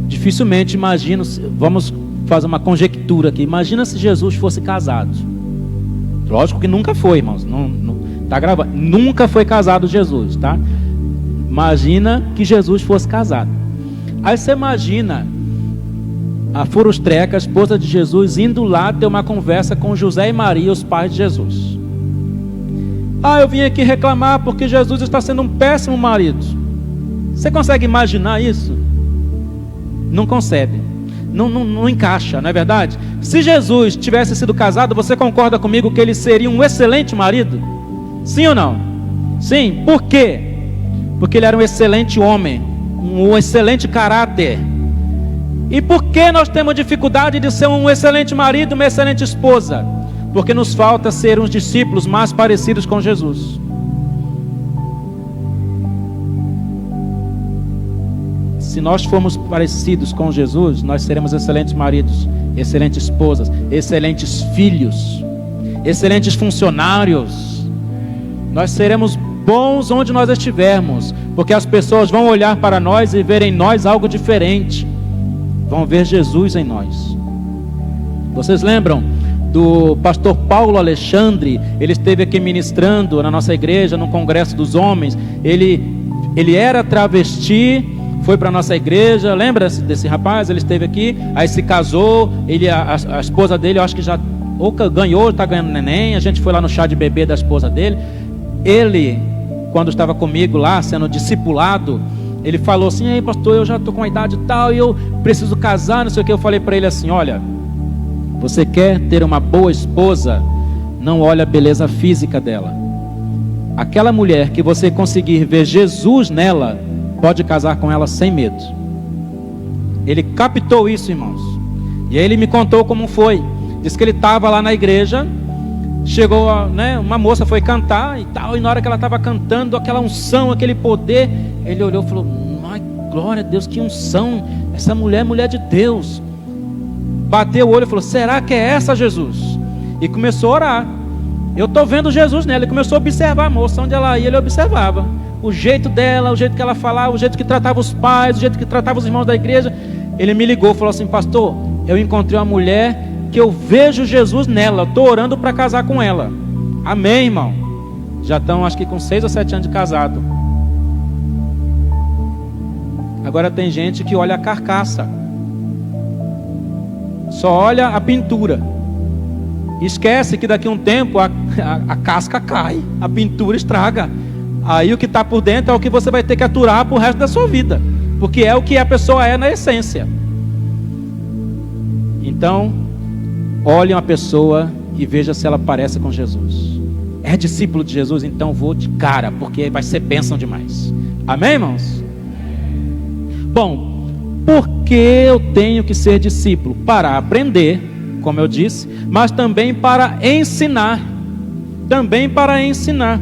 dificilmente imagino, vamos fazer uma conjectura aqui. Imagina se Jesus fosse casado. Lógico que nunca foi, irmãos. Não tá gravando. Nunca foi casado Jesus, tá? Imagina que Jesus fosse casado. Aí você imagina a Furustreca, a esposa de Jesus, indo lá ter uma conversa com José e Maria, os pais de Jesus. Eu vim aqui reclamar porque Jesus está sendo um péssimo marido. Você consegue imaginar isso? Não consegue. Não encaixa, não é verdade? Se Jesus tivesse sido casado, você concorda comigo que ele seria um excelente marido? Sim ou não? Sim. Por quê? Porque ele era um excelente homem, um excelente caráter. E por que nós temos dificuldade de ser um excelente marido, uma excelente esposa? Porque nos falta ser uns discípulos mais parecidos com Jesus. Se nós formos parecidos com Jesus, nós seremos excelentes maridos, excelentes esposas, excelentes filhos, excelentes funcionários. Nós seremos bons onde nós estivermos, porque as pessoas vão olhar para nós e ver em nós algo diferente, vão ver Jesus em nós. Vocês lembram do pastor Paulo Alexandre? Ele esteve aqui ministrando na nossa igreja, no Congresso dos Homens. Ele era travesti, foi para a nossa igreja. Lembra desse rapaz? Ele esteve aqui, aí se casou. A esposa dele, eu acho que já ou ganhou, está ganhando neném. A gente foi lá no chá de bebê da esposa dele. Ele, quando estava comigo lá, sendo discipulado, ele falou assim: ei pastor, eu já estou com a idade tal e eu preciso casar, não sei o que. Eu falei para ele assim: olha, você quer ter uma boa esposa, não olha a beleza física dela. Aquela mulher que você conseguir ver Jesus nela, pode casar com ela sem medo. Ele captou isso, irmãos. E aí ele me contou como foi. Disse que ele estava lá na igreja, chegou, uma moça foi cantar e tal, e na hora que ela estava cantando, aquela unção, aquele poder, ele olhou e falou: ai, glória a Deus, que unção, essa mulher é mulher de Deus. Bateu o olho e falou: será que é essa, Jesus? E começou a orar. Eu estou vendo Jesus nela. Ele começou a observar a moça, onde ela ia, ele observava o jeito dela, o jeito que ela falava, o jeito que tratava os pais, o jeito que tratava os irmãos da igreja. Ele me ligou e falou assim: pastor, eu encontrei uma mulher que eu vejo Jesus nela, estou orando para casar com ela. Amém, irmão? Já estão acho que com 6 ou 7 anos de casado. Agora tem gente que olha a carcaça, só olha a pintura, esquece que daqui a um tempo a casca cai, a pintura estraga. Aí o que está por dentro é o que você vai ter que aturar para o resto da sua vida, porque é o que a pessoa é na essência. Então, olhe uma pessoa e veja se ela parece com Jesus. É discípulo de Jesus? Então vou de cara, porque vai ser bênção demais. Amém, irmãos? Bom, por que eu tenho que ser discípulo? Para aprender, como eu disse, mas também para ensinar. Também para ensinar.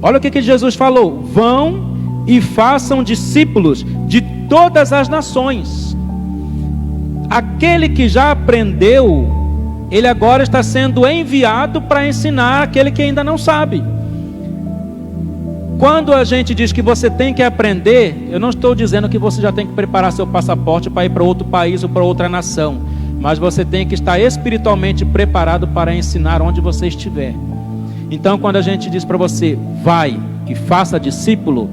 Olha o que Jesus falou: vão e façam discípulos de todas as nações. Aquele que já aprendeu, ele agora está sendo enviado para ensinar aquele que ainda não sabe. Quando a gente diz que você tem que aprender, eu não estou dizendo que você já tem que preparar seu passaporte para ir para outro país ou para outra nação, mas você tem que estar espiritualmente preparado para ensinar onde você estiver. Então, quando a gente diz para você, vai e faça discípulo,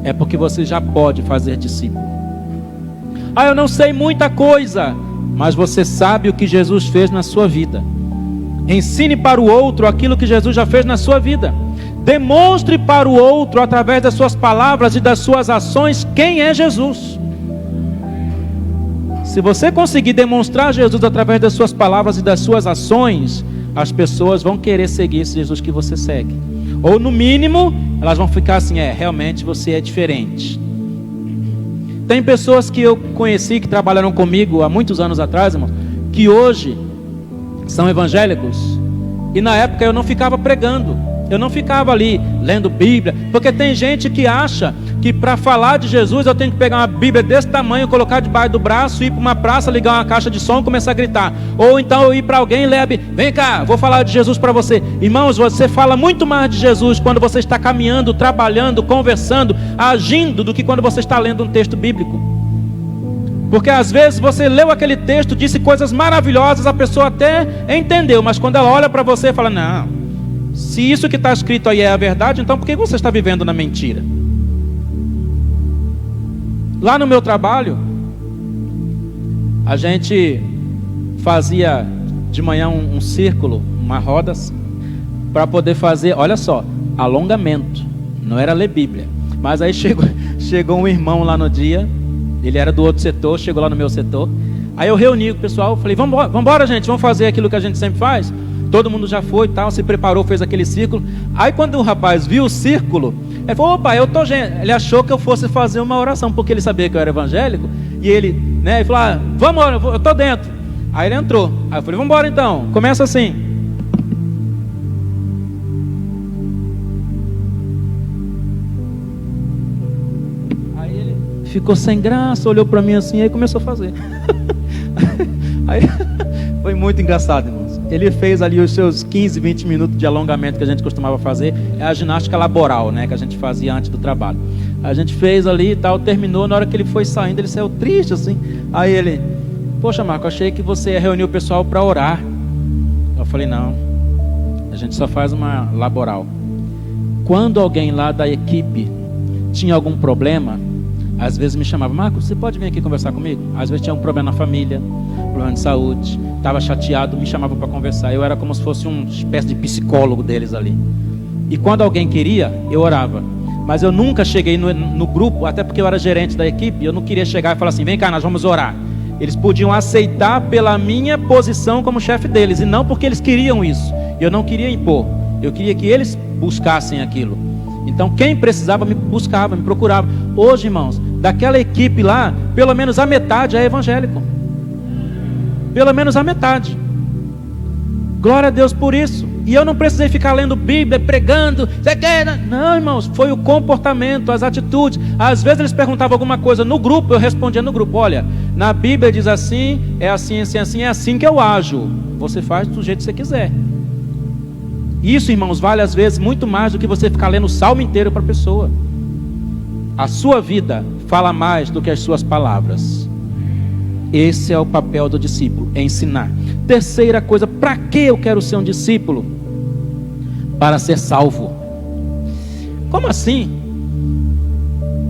é porque você já pode fazer discípulo. Ah, eu não sei muita coisa, mas você sabe o que Jesus fez na sua vida. Ensine para o outro aquilo que Jesus já fez na sua vida. Demonstre para o outro, através das suas palavras e das suas ações, quem é Jesus. Se você conseguir demonstrar Jesus através das suas palavras e das suas ações, as pessoas vão querer seguir esse Jesus que você segue. Ou no mínimo, elas vão ficar assim: realmente você é diferente. Tem pessoas que eu conheci, que trabalharam comigo há muitos anos atrás, irmão, que hoje são evangélicos, e na época eu não ficava pregando, eu não ficava ali lendo Bíblia, porque tem gente que acha que para falar de Jesus eu tenho que pegar uma Bíblia desse tamanho, colocar debaixo do braço, ir para uma praça, ligar uma caixa de som e começar a gritar. Ou então eu ir para alguém e ler a Bíblia: vem cá, vou falar de Jesus para você. Irmãos, você fala muito mais de Jesus quando você está caminhando, trabalhando, conversando, agindo, do que quando você está lendo um texto bíblico. Porque às vezes você leu aquele texto, disse coisas maravilhosas, a pessoa até entendeu, mas quando ela olha para você, fala: não, se isso que está escrito aí é a verdade, então por que você está vivendo na mentira? Lá no meu trabalho, a gente fazia de manhã um círculo, uma roda, para poder fazer, olha só, alongamento. Não era ler Bíblia. Mas aí chegou um irmão lá no dia, ele era do outro setor, chegou lá no meu setor. Aí eu reuni o pessoal, falei: vamos embora, gente, vamos fazer aquilo que a gente sempre faz. Todo mundo já foi e tal, se preparou, fez aquele círculo. Aí quando o rapaz viu o círculo, ele falou: opa, ele achou que eu fosse fazer uma oração, porque ele sabia que eu era evangélico. E ele falou: vamos, eu estou dentro. Aí ele entrou. Aí eu falei: vamos embora então, começa assim. Aí ele ficou sem graça, olhou para mim assim, aí começou a fazer. Aí foi muito engraçado, irmãos. Ele fez ali os seus 15, 20 minutos de alongamento que a gente costumava fazer. É a ginástica laboral, né, que a gente fazia antes do trabalho. A gente fez ali e tal, terminou. Na hora que ele foi saindo, ele saiu triste assim. Aí ele: poxa, Marco, achei que você ia reunir o pessoal para orar. Eu falei: não, a gente só faz uma laboral. Quando alguém lá da equipe tinha algum problema, às vezes me chamava: Marco, você pode vir aqui conversar comigo? Às vezes tinha um problema na família, problema de saúde, estava chateado, me chamava para conversar. Eu era como se fosse uma espécie de psicólogo deles ali. E quando alguém queria, eu orava. Mas eu nunca cheguei no grupo, até porque eu era gerente da equipe, eu não queria chegar e falar assim: vem cá, nós vamos orar. Eles podiam aceitar pela minha posição como chefe deles, e não porque eles queriam isso. Eu não queria impor, eu queria que eles buscassem aquilo. Então quem precisava me buscava, me procurava. Hoje, irmãos, daquela equipe lá, pelo menos a metade é evangélico. Pelo menos a metade. Glória a Deus por isso. E eu não precisei ficar lendo Bíblia, pregando. Não, irmãos, foi o comportamento, as atitudes. Às vezes eles perguntavam alguma coisa no grupo, eu respondia no grupo: olha, na Bíblia diz assim, é assim, assim, assim, é assim que eu ajo. Você faz do jeito que você quiser. Isso, irmãos, vale às vezes muito mais do que você ficar lendo o salmo inteiro para a pessoa. A sua vida fala mais do que as suas palavras. Esse é o papel do discípulo, é ensinar. Terceira coisa: para que eu quero ser um discípulo? Para ser salvo. Como assim?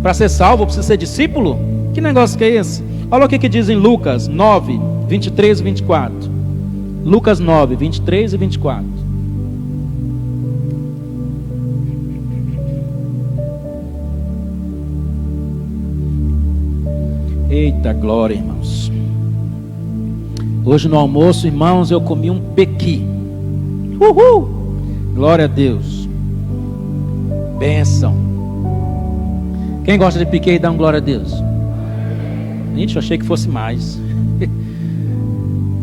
Para ser salvo, precisa ser discípulo? Que negócio que é esse? Olha o que diz em Lucas 9, 23 e 24. Lucas 9, 23 e 24. Eita glória, irmãos. Hoje no almoço, irmãos, eu comi um pequi. Uhul! Glória a Deus. Bênção. Quem gosta de pequi, dá um glória a Deus. Gente, eu achei que fosse mais.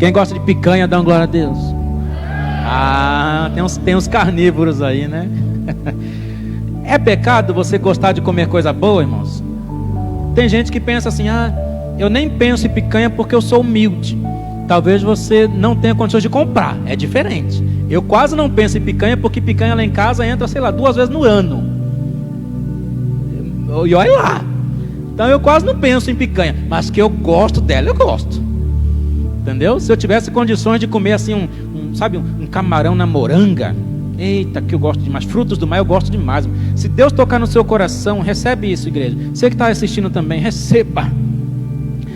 Quem gosta de picanha, dá um glória a Deus. Ah, tem uns carnívoros aí, né? É pecado você gostar de comer coisa boa, irmãos? Tem gente que pensa assim: ah, eu nem penso em picanha porque eu sou humilde. Talvez você não tenha condições de comprar, é diferente. Eu quase não penso em picanha porque picanha lá em casa entra, sei lá, 2 vezes no ano. E olha lá. Então eu quase não penso em picanha, mas que eu gosto dela, eu gosto. Entendeu? Se eu tivesse condições de comer assim um camarão na moranga, eita, que eu gosto demais. Frutos do mar eu gosto demais. Se Deus tocar no seu coração, recebe isso, igreja. Você que está assistindo também, receba.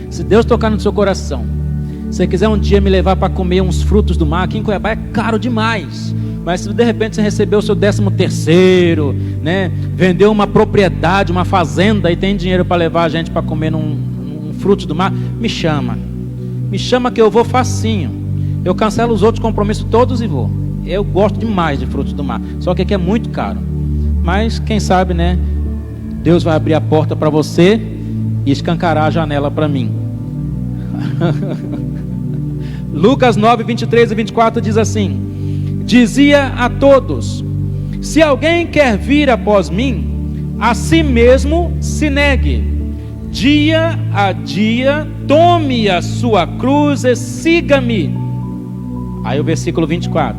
Se Deus tocar no seu coração, se você quiser um dia me levar para comer uns frutos do mar, aqui em Cuiabá é caro demais. Mas se de repente você recebeu o seu 13º, né, vendeu uma propriedade, uma fazenda e tem dinheiro para levar a gente para comer num frutos do mar, me chama. Me chama que eu vou facinho. Eu cancelo os outros compromissos todos e vou. Eu gosto demais de frutos do mar. Só que aqui é muito caro. Mas quem sabe, né, Deus vai abrir a porta para você e escancarar a janela para mim. Lucas 9, 23 e 24 diz assim: dizia a todos: se alguém quer vir após mim, a si mesmo se negue, dia a dia tome a sua cruz e siga-me. Aí o versículo 24: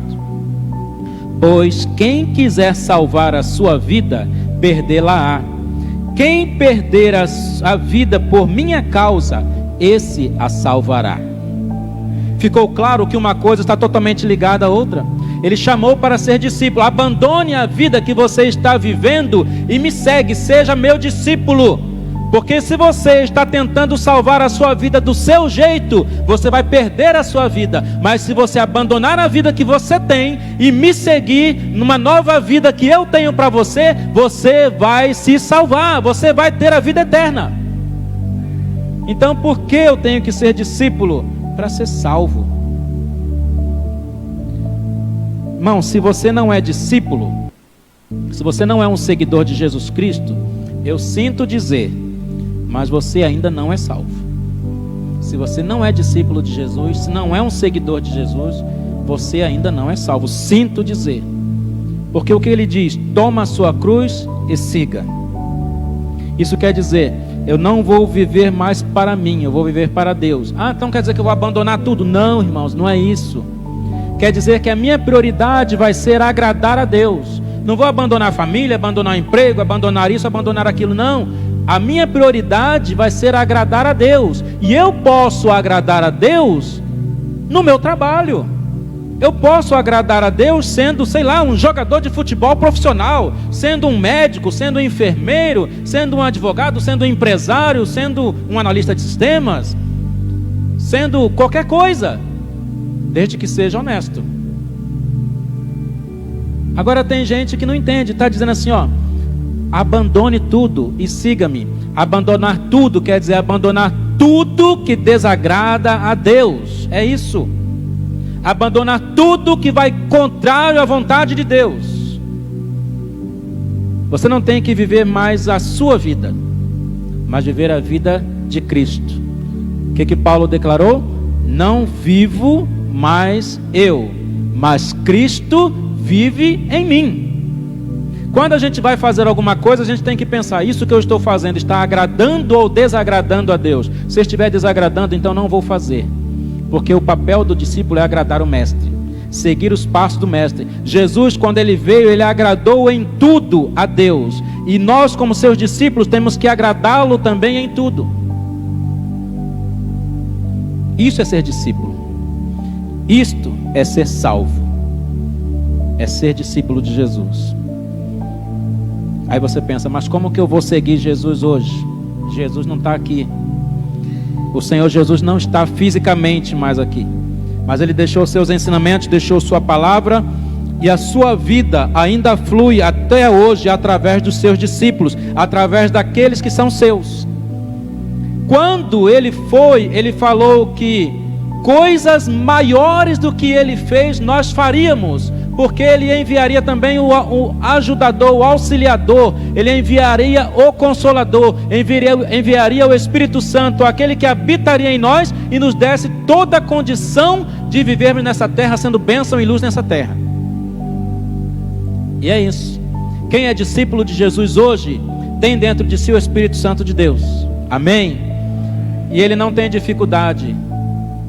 pois quem quiser salvar a sua vida, perdê-la-á. Quem perder a vida por minha causa, esse a salvará. Ficou claro que uma coisa está totalmente ligada à outra. Ele chamou para ser discípulo. Abandone a vida que você está vivendo e me segue, seja meu discípulo. Porque se você está tentando salvar a sua vida do seu jeito, você vai perder a sua vida. Mas se você abandonar a vida que você tem e me seguir numa nova vida que eu tenho para você, você vai se salvar, você vai ter a vida eterna. Então por que eu tenho que ser discípulo? Para ser salvo. Irmão, se você não é discípulo, se você não é um seguidor de Jesus Cristo, eu sinto dizer, mas você ainda não é salvo. Se você não é discípulo de Jesus, se não é um seguidor de Jesus, você ainda não é salvo. Sinto dizer. Porque o que ele diz? Toma a sua cruz e siga. Isso quer dizer, eu não vou viver mais para mim, eu vou viver para Deus. Ah, então quer dizer que eu vou abandonar tudo? Não, irmãos, não é isso. quer dizer que a minha prioridade vai ser agradar a Deus. Não vou abandonar a família, abandonar o emprego, abandonar isso, abandonar aquilo, não. A minha prioridade vai ser agradar a Deus. E eu posso agradar a Deus no meu trabalho. Eu posso agradar a Deus sendo, sei lá, um jogador de futebol profissional, sendo um médico, sendo um enfermeiro, sendo um advogado, sendo um empresário, sendo um analista de sistemas, sendo qualquer coisa, desde que seja honesto. Agora tem gente que não entende, está dizendo assim, ó, abandone tudo e siga-me. Abandonar tudo quer dizer abandonar tudo que desagrada a Deus. É isso. Abandonar tudo que vai contrário à vontade de Deus. Você não tem que viver mais a sua vida, mas viver a vida de Cristo. O que Paulo declarou? Não vivo mais eu, mas Cristo vive em mim. Quando a gente vai fazer alguma coisa, a gente tem que pensar, isso que eu estou fazendo está agradando ou desagradando a Deus? Se estiver desagradando, então não vou fazer. Porque o papel do discípulo é agradar o mestre, seguir os passos do mestre. Jesus, quando ele veio, ele agradou em tudo a Deus. E nós, como seus discípulos, temos que agradá-lo também em tudo. Isso é ser discípulo. Isto é ser salvo. É ser discípulo de Jesus. Aí você pensa, mas como que eu vou seguir Jesus hoje? Jesus não está aqui. O Senhor Jesus não está fisicamente mais aqui, mas Ele deixou seus ensinamentos, deixou sua palavra, e a sua vida ainda flui até hoje através dos seus discípulos, através daqueles que são seus. Quando Ele foi, Ele falou que coisas maiores do que Ele fez nós faríamos, porque Ele enviaria também o ajudador, o auxiliador, Ele enviaria o consolador, enviaria o Espírito Santo, aquele que habitaria em nós e nos desse toda a condição de vivermos nessa terra, sendo bênção e luz nessa terra. E é isso. Quem é discípulo de Jesus hoje, tem dentro de si o Espírito Santo de Deus. Amém? E ele não tem dificuldade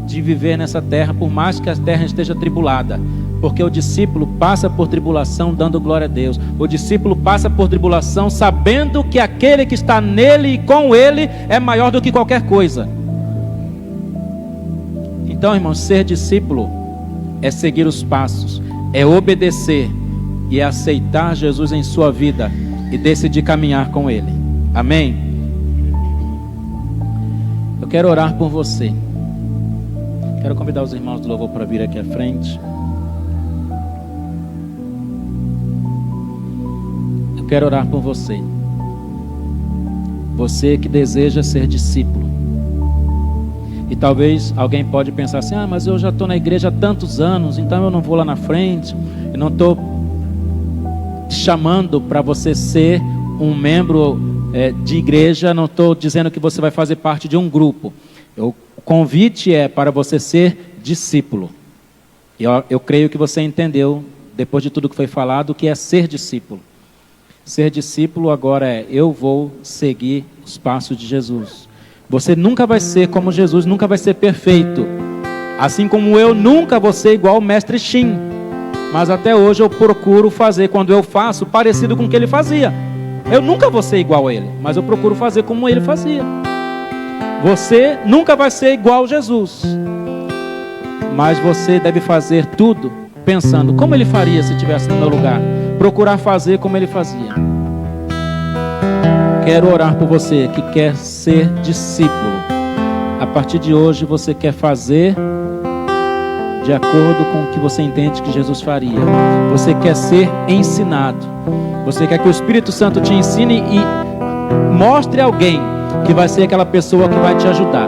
de viver nessa terra, por mais que a terra esteja tribulada. Porque o discípulo passa por tribulação dando glória a Deus. O discípulo passa por tribulação sabendo que aquele que está nele e com ele é maior do que qualquer coisa. Então, irmãos, ser discípulo é seguir os passos, é obedecer e é aceitar Jesus em sua vida e decidir caminhar com Ele. Amém? Eu quero orar por você. Quero convidar os irmãos do louvor para vir aqui à frente. Quero orar por você. Você que deseja ser discípulo. E talvez alguém pode pensar assim, mas eu já estou na igreja há tantos anos, então eu não vou lá na frente. Eu não estou te chamando para você ser um membro de igreja. Não estou dizendo que você vai fazer parte de um grupo. O convite é para você ser discípulo. E eu creio que você entendeu, depois de tudo que foi falado, o que é ser discípulo. Ser discípulo agora é, eu vou seguir os passos de Jesus. Você nunca vai ser como Jesus, nunca vai ser perfeito. Assim como eu nunca vou ser igual ao mestre Shin. Mas até hoje eu procuro fazer, quando eu faço, parecido com o que ele fazia. Eu nunca vou ser igual a ele, mas eu procuro fazer como ele fazia. Você nunca vai ser igual a Jesus. Mas você deve fazer tudo pensando, como ele faria se estivesse no meu lugar? Procurar fazer como ele fazia. Quero orar por você que quer ser discípulo. A partir de hoje você quer fazer de acordo com o que você entende que Jesus faria. Você quer ser ensinado. Você quer que o Espírito Santo te ensine e mostre alguém que vai ser aquela pessoa que vai te ajudar.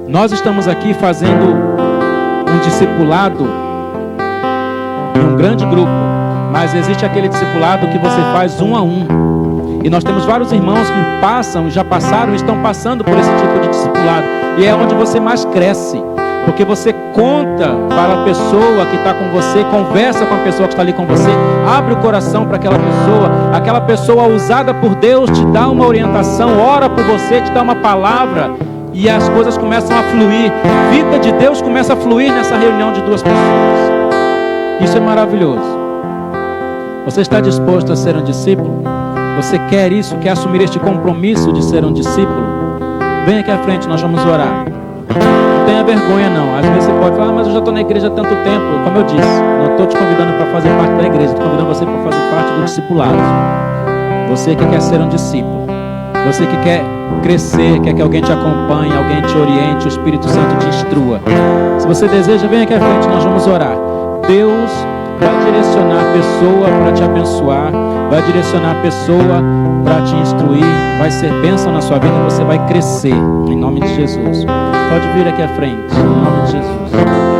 Nós estamos aqui fazendo um discipulado em um grande grupo, mas existe aquele discipulado que você faz um a um. E nós temos vários irmãos que passam, já passaram e estão passando por esse tipo de discipulado. E é onde você mais cresce, porque você conta para a pessoa que está com você, conversa com a pessoa que está ali com você, abre o coração para aquela pessoa usada por Deus te dá uma orientação, ora por você, te dá uma palavra. e as coisas começam a fluir. Vida de Deus começa a fluir nessa reunião de duas pessoas. Isso é maravilhoso. Você está disposto a ser um discípulo? Você quer isso? Quer assumir este compromisso de ser um discípulo? Vem aqui à frente, nós vamos orar. Não tenha vergonha não. Às vezes você pode falar, mas eu já estou na igreja há tanto tempo. Como eu disse, não estou te convidando para fazer parte da igreja, estou convidando você para fazer parte do discipulado. Você que quer ser um discípulo, você que quer crescer, quer que alguém te acompanhe, alguém te oriente, o Espírito Santo te instrua. Se você deseja, vem aqui à frente, nós vamos orar. Deus vai direcionar a pessoa para te abençoar, vai direcionar a pessoa para te instruir, vai ser bênção na sua vida, você vai crescer, em nome de Jesus. Pode vir aqui à frente, em nome de Jesus.